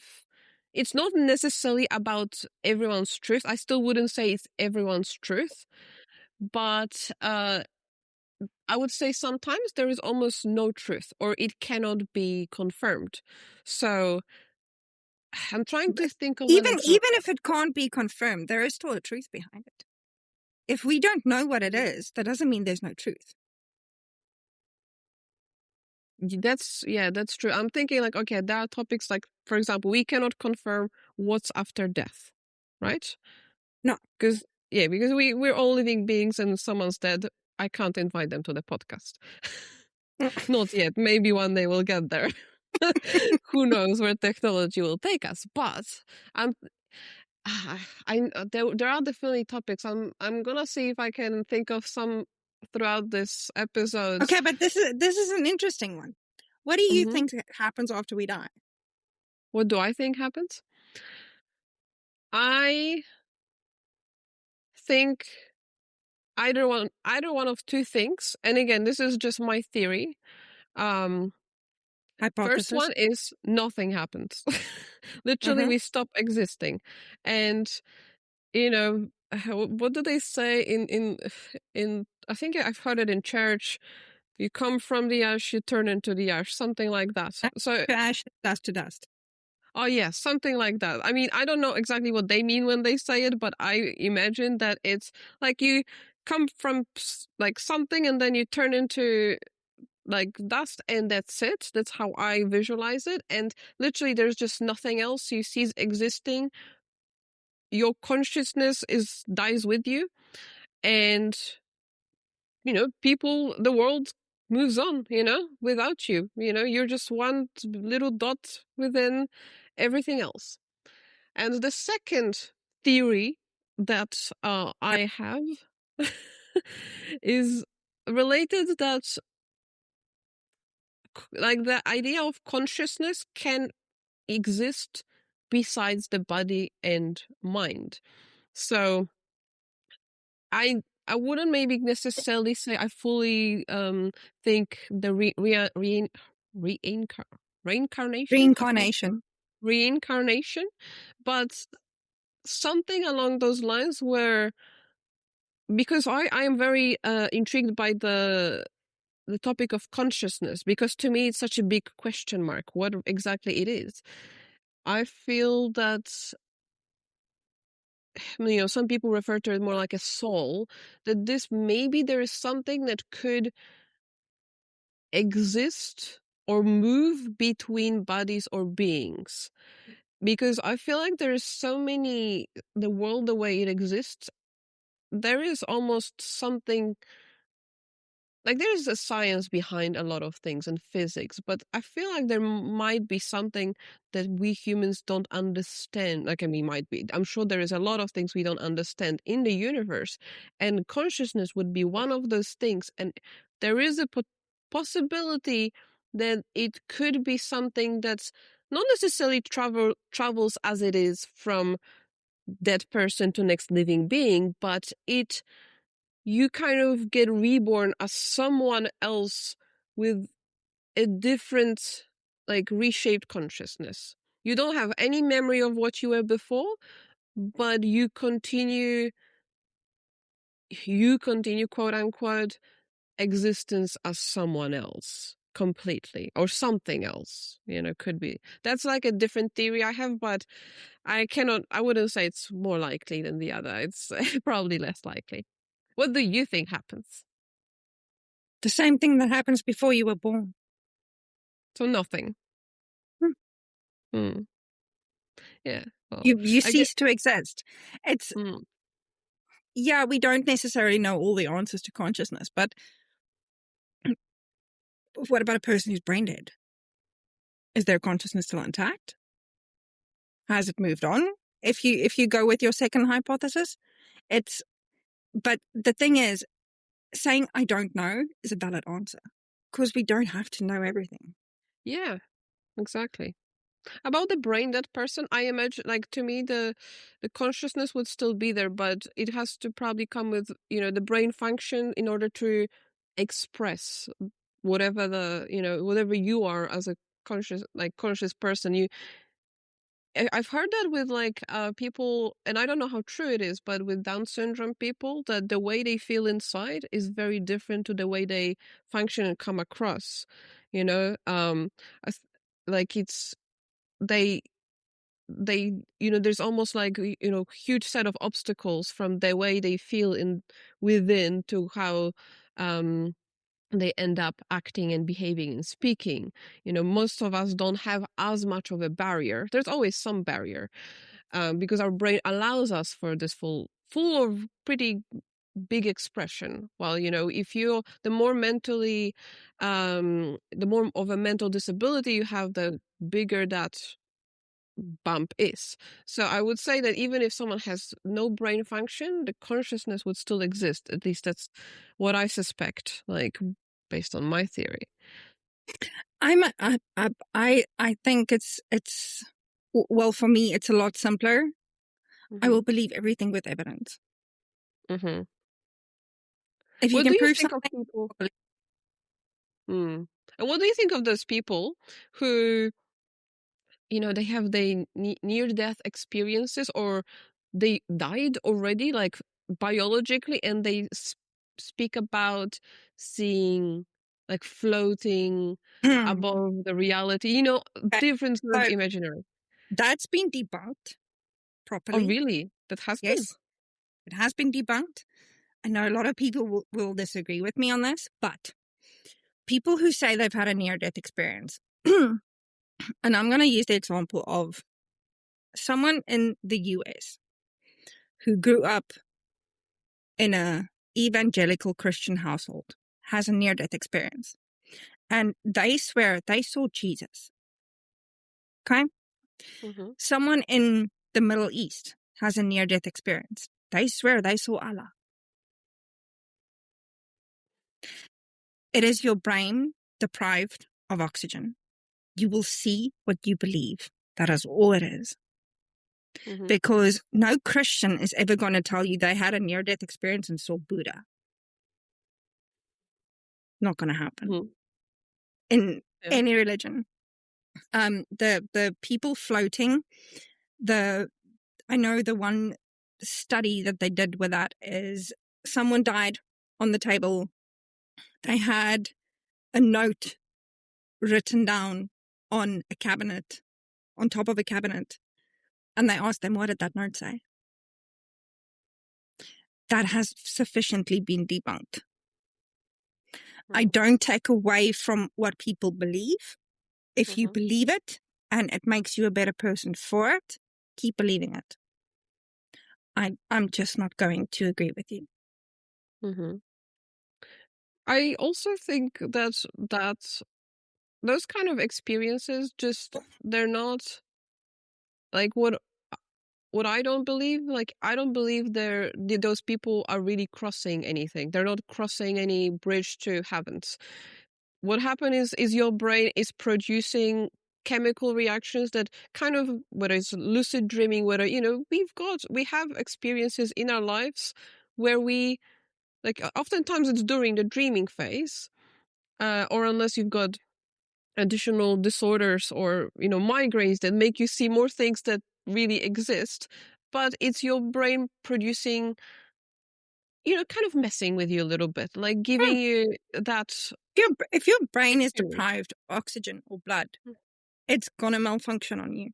it's not necessarily about everyone's truth. I still wouldn't say it's everyone's truth, but I would say sometimes there is almost no truth or it cannot be confirmed. So I'm trying to think of an Even example. if it can't be confirmed, there is still a truth behind it. If we don't know what it is, that doesn't mean there's no truth. That's true. I'm thinking like, okay, there are topics like, for example, we cannot confirm what's after death, right? No. Because we're all living beings and someone's dead. I can't invite them to the podcast. Not yet. Maybe one day we'll get there. Who knows where technology will take us? But I'm there are definitely topics. I'm gonna see if I can think of some throughout this episode. Okay, but this is an interesting one. What do you Hmm. think happens after we die? What do I think happens? I think either one of two things. And again, this is just my theory. Um, First Hypothesis. one is nothing happens. Literally, Mm-hmm. we stop existing, and you know what do they say in? I think I've heard it in church. You come from the ash, you turn into the ash, something like that. So, To ash, dust to dust. oh yeah, something like that. I mean, I don't know exactly what they mean when they say it, but I imagine that it's like you come from like something and then you turn into like dust and that's it. That's how I visualize it. And literally there's just nothing else you see existing. Your consciousness is dies with you, and the world moves on, without you. You're just one little dot within everything else. And the second theory that Yep. I have is related that like the idea of consciousness can exist besides the body and mind. So I wouldn't maybe necessarily say I fully think the reincarnation, Reincarnation. reincarnation, but something along those lines where, because I am very intrigued by the topic of consciousness, because to me it's such a big question mark what exactly it is. I feel that some people refer to it more like a soul, that this maybe there is something that could exist or move between bodies or beings, because I feel like there is so many, the world the way it exists, there is almost something like there is a science behind a lot of things and physics, but I feel like there might be something that we humans don't understand. Like, I mean, might be. I'm sure there is a lot of things we don't understand in the universe, and consciousness would be one of those things. And there is a possibility that it could be something that's not necessarily travels as it is from that person to next living being, but you kind of get reborn as someone else with a different, like, reshaped consciousness. You don't have any memory of what you were before, but you continue quote unquote existence as someone else completely, or something else, could be. That's like a different theory I have, but I wouldn't say it's more likely than the other. It's probably less likely. What do you think happens? The same thing that happens before you were born. So nothing. Hmm. Hmm. Yeah. Well, You I get. cease to exist. It's Mm. Yeah, we don't necessarily know all the answers to consciousness, but what about a person who's brain dead? Is their consciousness still intact? Has it moved on? If you go with your second hypothesis, It's, but the thing is, saying I don't know is a valid answer because we don't have to know everything. Yeah, exactly. About the brain dead person, I imagine, like, to me, the consciousness would still be there, but it has to probably come with, the brain function in order to express whatever whatever you are as a conscious person. I've heard that with, like, people, and I don't know how true it is, but with Down syndrome people, that the way they feel inside is very different to the way they function and come across. You know, I th- like it's they there's almost like huge set of obstacles from the way they feel in within to how um they end up acting and behaving and speaking. Most of us don't have as much of a barrier. There's always some barrier, because our brain allows us for this full of pretty big expression. Well, if you the more mentally the more of a mental disability you have, the bigger that bump is. So I would say that even if someone has no brain function, the consciousness would still exist. At least that's what I suspect, like, based on my theory. I think well, for me it's a lot simpler. I Hmm. will believe everything with evidence. Hmm. If you What can do you prove think of something, people? I'll believe. Mm. And what do you think of those people who, they have the near-death experiences, or they died already, like, biologically, and they speak about seeing, like, floating above the reality, Okay. different sort of So imaginary. that's been debunked Oh, properly. really? That has been? Yes, it has been debunked. I know a lot of people will disagree with me on this, but people who say they've had a near death experience, and I'm going to use the example of someone in the US who grew up in a evangelical Christian household, has a near death experience, and they swear they saw Jesus. Okay. Mm-hmm. Someone in the Middle East has a near death experience. They swear they saw Allah. It is your brain deprived of oxygen. You will see what you believe. That is all it is. Mm-hmm. Because no Christian is ever going to tell you they had a near death experience and saw Buddha. Not going to happen Mm-hmm. in Yeah. any religion. The people floating, I know the one study that they did with that is someone died on the table. They had a note written down on a cabinet, on top of a cabinet, and they asked them, what did that note say? That has sufficiently been debunked. I don't take away from what people believe. If you Mm-hmm. believe it and it makes you a better person for it, keep believing it. I'm just not going to agree with you. Mm-hmm. I also think that those kind of experiences, just, they're not like what I don't believe. Like, I don't believe those people are really crossing anything. They're not crossing any bridge to heavens. What happened is your brain is producing chemical reactions that kind of, whether it's lucid dreaming, whether, we have experiences in our lives where we, like, oftentimes it's during the dreaming phase, or unless you've got additional disorders or, migraines that make you see more things that really exist. But it's your brain producing, kind of messing with you a little bit, like Hmm. giving you that If your brain is experience. deprived of oxygen or blood, it's going to malfunction on you.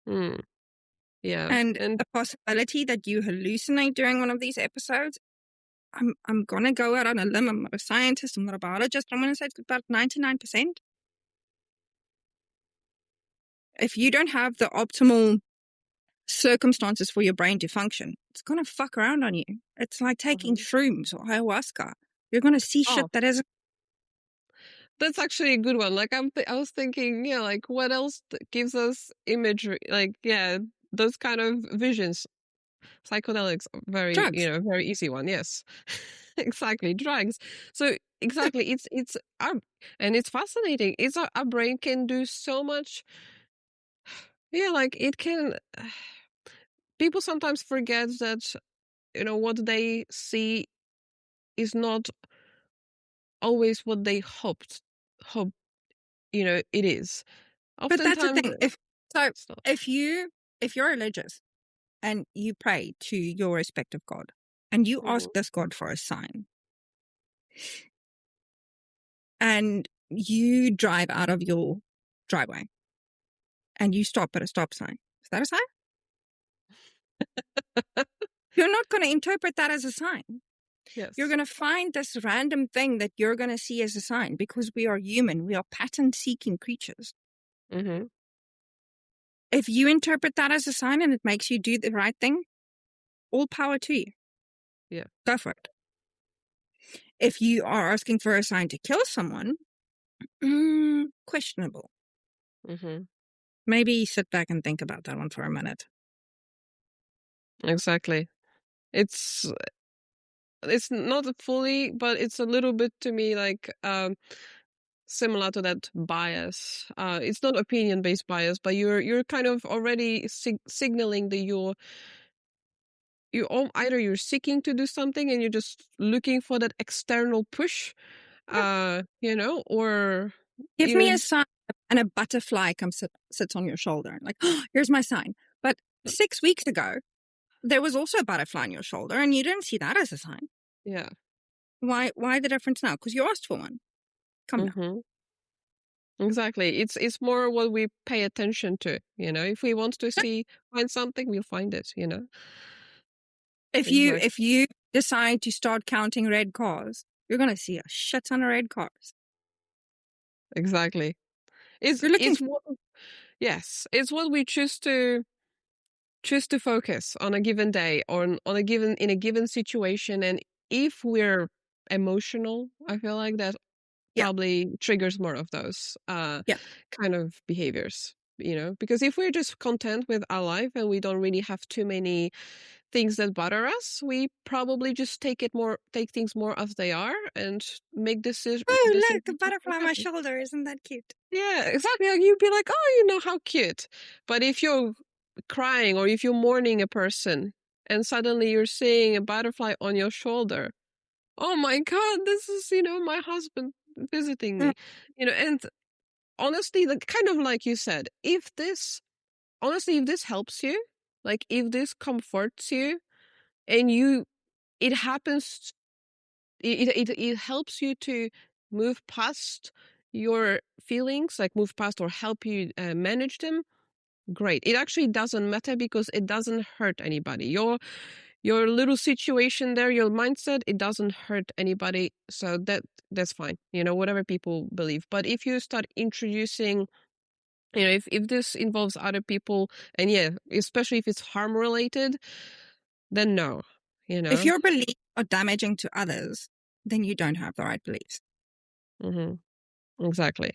Mm, yeah. And And a possibility that you hallucinate during one of these episodes, I'm going to go out on a limb. I'm not a scientist. I'm not a biologist. I'm going to say it's about 99%. If you don't have the optimal circumstances for your brain to function, it's going to fuck around on you. It's like taking mhm. shrooms or ayahuasca. You're going to see shit Oh, that isn't. that's actually a good one. Like, I was thinking, yeah, like, what else gives us imagery? Like, yeah, those kind of visions. Psychedelics, very, Drugs. very easy one. Yes, exactly. Drugs. So exactly, it's our, and it's fascinating. It's our brain can do so much. Yeah, like it can. People sometimes forget that what they see is not always what they hope it is. But that's the Oftentimes thing. it's not. If you're religious and you pray to your respective God and you ask Hmm. this God for a sign and you drive out of your driveway and you stop at a stop sign, is that a sign? You're not going to interpret that as a sign. You're Yes. going to find this random thing that you're going to see as a sign because we are human. We are pattern seeking creatures. Hmm. If you interpret that as a sign and it makes you do the right thing, all power to you. Yeah. Go for it. If you are asking for a sign to kill someone, questionable. Hmm. Maybe sit back and think about that one for a minute. Exactly. It's it's not fully, but it's a little bit to me like similar to that bias. It's not opinion based bias, but you're kind of already signaling that either you're seeking to do something and you're just looking for that external push, Yeah. or Give me a you sign and a butterfly comes sits on your shoulder. Like, oh, here's my sign. But know, 6 weeks ago, there was also a butterfly on your shoulder and you didn't see that as a sign. yeah. Why the difference now? Because you asked for one. Come now. Hmm. Exactly. It's more what we pay attention to. If we want to find something, we'll find it. If Exactly. you decide to start counting red cars, you're gonna see a shit ton of red cars. Exactly. It's You're looking it's for what yes, it's what we choose to focus on a given day or on a given in a given situation, and if we're emotional, I feel like that yeah, probably triggers more of those yeah. kind of behaviors. Because if we're just content with our life and we don't really have too many things that bother us, we probably just take things more as they are and make Oh, look, a decisions that we're butterfly on my happy. shoulder. Isn't that cute? Yeah, exactly. Like, you'd be like, oh, how cute. But if you're crying or if you're mourning a person and suddenly you're seeing a butterfly on your shoulder, oh my God, this is, my husband visiting Mm. me. And honestly, kind of like you said, if this helps you, like if this comforts you and it happens, it helps you to move past your feelings, like move past or help you manage them. Great. It actually doesn't matter because it doesn't hurt anybody. Your little situation there, your mindset, it doesn't hurt anybody. So that's fine. Whatever people believe. But if you start introducing, if this involves other people, and yeah, especially if it's harm related, then no. You If know. your beliefs are damaging to others, then you don't have the right beliefs. Hmm. Exactly.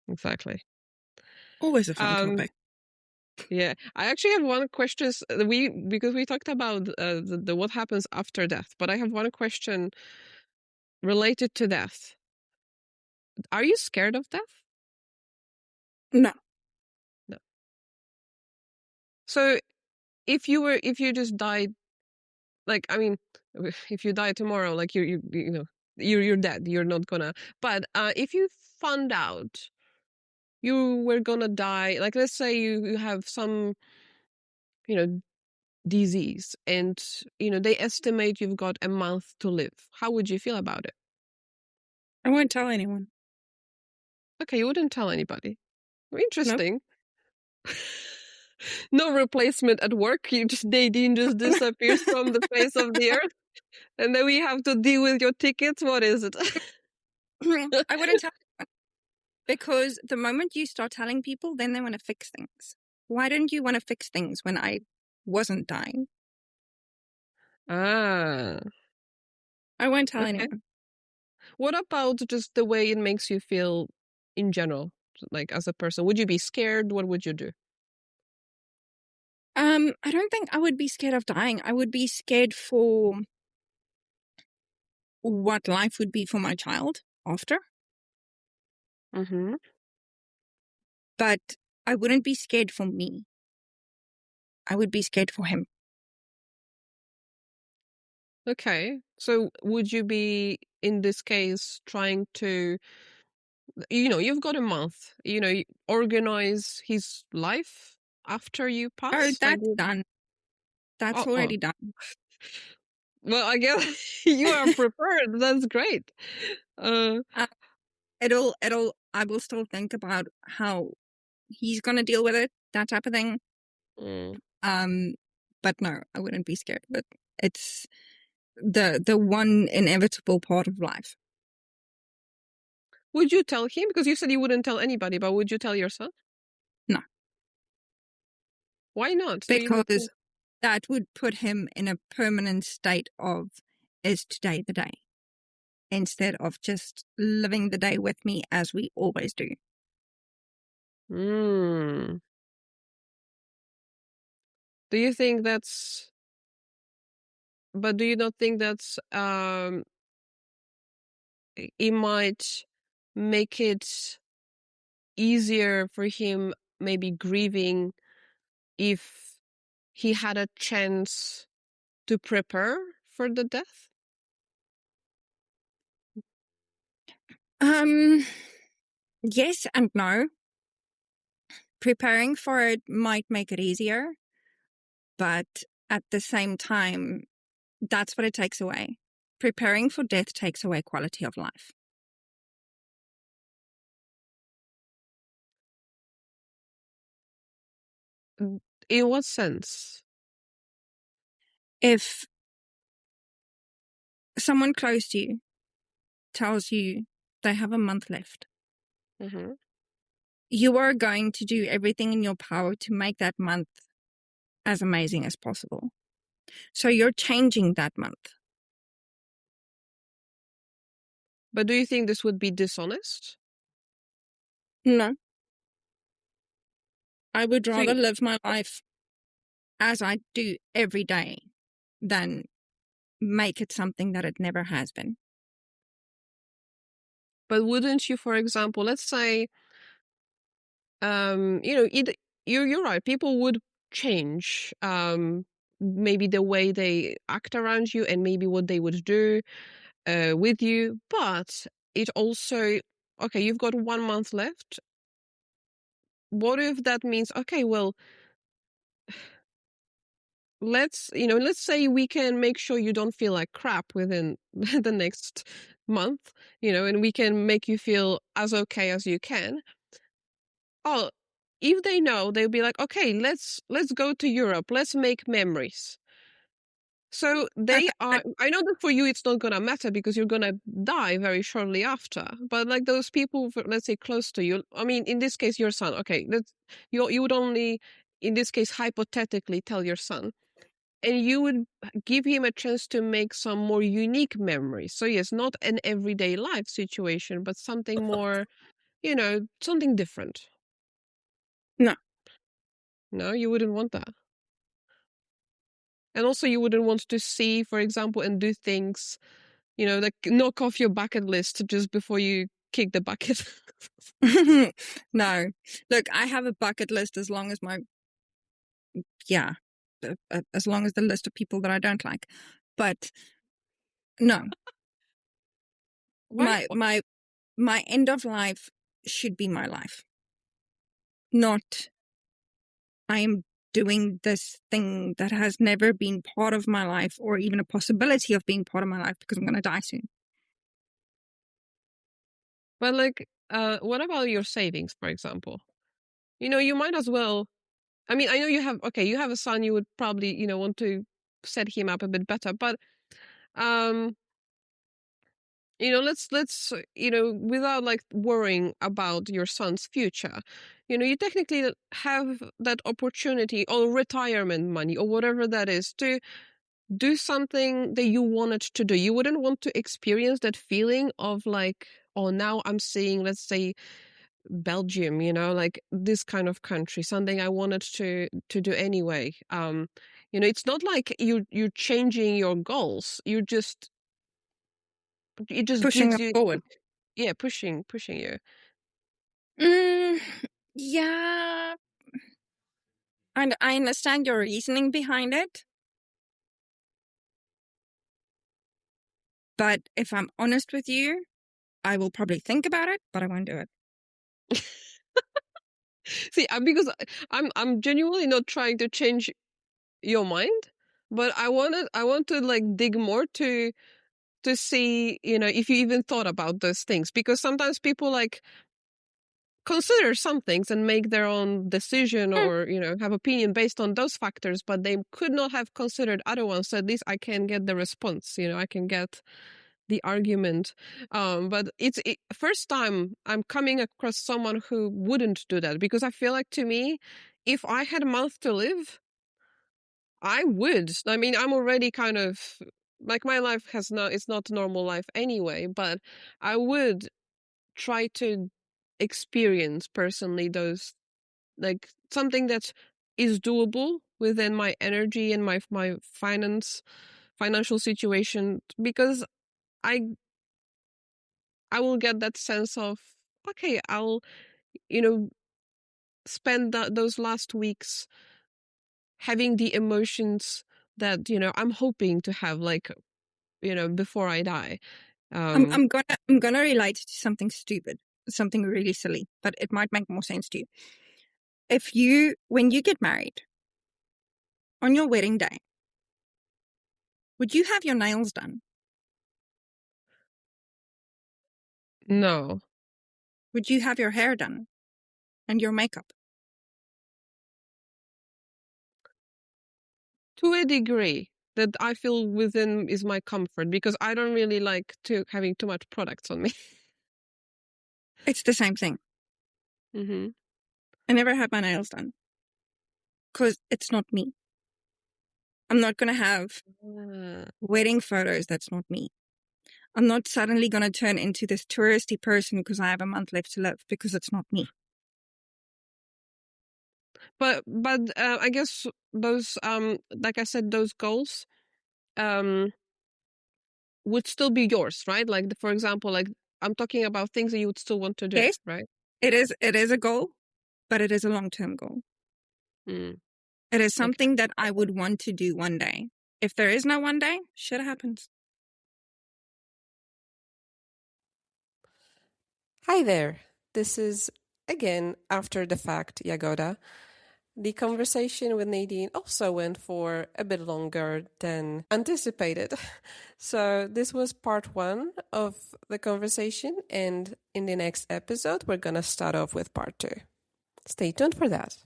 Exactly. Always a fun Um. topic. Yeah, I actually have one question. Because we talked about the what happens after death, but I have one question related to death. Are you scared of death? No, No. So if you just died, like, I mean, if you die tomorrow, like you're dead. You're not gonna. But if you found out you were gonna die, like let's say you have some you know disease, and they estimate you've got a month to live, how would you feel about it? I won't tell anyone. Okay, you wouldn't tell anybody. Nope. Interesting. No replacement at work. Nadine just disappears from the face of the earth, and then we have to deal with your tickets. What is it? I wouldn't tell because the moment you start telling people, then they want to fix things. Why didn't you want to fix things when I wasn't dying? Ah, I won't tell okay. anyone. What about just the way it makes you feel in general, like as a person? Would you be scared? What would you do? I don't think I would be scared of dying. I would be scared for what life would be for my child after, Mm-hmm. but I wouldn't be scared for me. I would be scared for him. Okay. So would you be, in this case, trying to, you've got a month, organize his life after you Oh, pass? Like, that's done. That's oh, already done. well, I guess you are prepared. That's great. Uh, Uh, I will still think about how he's going to deal with it, that type of thing. mm. Um, but no, I wouldn't be scared. But it's the one inevitable part of life. Would you tell him? Because you said you wouldn't tell anybody, but would you tell your son? No, Why not? Do you not because think? that would put him in a permanent state of is today the day instead of just living the day with me as we always do. Hmm. Do you think that's? But do you not think that's it might make it easier for him maybe grieving if he had a chance to prepare for the death? Um, yes and no. Preparing for it might make it easier, but at the same time, that's what it takes away. Preparing for death takes away quality of life. In what sense? If someone close to you tells you they have a month left, Hmm. you are going to do everything in your power to make that month as amazing as possible. So you're changing that month. But do you think this would be dishonest? No, I would So, rather live my life as I do every day than make it something that it never has been. but wouldn't you, for example, let's say, you're right. People would change, maybe the way they act around you and maybe what they would do with you. But it also, okay, you've got 1 month left. What if that means, okay, well, let's say we can make sure you don't feel like crap within the next month, and we can make you feel as okay as you can. Oh, if they know, they'll be like, okay, let's go to Europe, let's make memories. So they Okay, but are, I know that for you it's not gonna matter because you're gonna die very shortly after. But like those people, let's say close to you, I mean, in this case, your son, okay, you would only, in this case, hypothetically tell your son, and you would give him a chance to make some more unique memories. So yes, not an everyday life situation, but something more, something different. no. No, you wouldn't want that. And also, you wouldn't want to see, for example, and do things, like knock off your bucket list just before you kick the bucket. No. Look, I have a bucket list as long as yeah, as long as the list of people that I don't like. But no, Why? my end of life should be my life, not I am doing this thing that has never been part of my life or even a possibility of being part of my life because I'm going to die soon. But like, what about your savings, for example? You might as well. I mean, I know you have a son. You would probably, want to set him up a bit better. But um, let's without like worrying about your son's future, you technically have that opportunity or retirement money or whatever that is to do something that you wanted to do. You wouldn't want to experience that feeling of like, oh, now I'm seeing, let's say, Belgium, like this kind of country, something I wanted to do anyway. It's not like you're changing your goals. It just Pushing gives them you, forward. yeah, pushing you. Mm, yeah, and I understand your reasoning behind it. But if I'm honest with you, I will probably think about it, but I won't do it. See, because I'm genuinely not trying to change your mind, but I want to like dig more to see, if you even thought about those things, because sometimes people like consider some things and make their own decision, Hmm. or have opinion based on those factors, but they could not have considered other ones. So at least I can get the response, I can get the argument. But it's first time I'm coming across someone who wouldn't do that, because I feel like, to me, if I had a month to live, I would. I mean, I'm already kind of like, my life has no, it's not normal life anyway, but I would try to experience personally those, like, something that is doable within my energy and my financial situation, because I I will get that sense of, okay, I'll, you know spend those last weeks having the emotions that I'm hoping to have, like, before I die. I'm Um, I'm gonna I'm gonna relate to something stupid, something really silly, but it might make more sense to you. When you get married on your wedding day, would you have your nails done? no, Would you have your hair done and your makeup? to a degree that I feel within is my comfort, because I don't really like to having too much products on me. It's the same thing. Hmm. I never had my nails done because it's not me. I'm not gonna have wedding photos. That's not me. I'm not suddenly gonna turn into this touristy person because I have a month left to live, because it's not me. But I guess those, like I said, those goals um would still be yours, right? Like, for example, like, I'm talking about things that you would still want to do, Yes, right? it is a goal, but it is a long-term goal. Mm, It is okay. something that I would want to do one day. If there is no one day, shit happens. Hi there. This is, again, after the fact, Yagoda. The conversation with Nadine also went for a bit longer than anticipated. So, this was part one of the conversation, and in the next episode, we're going to start off with part two. Stay tuned for that.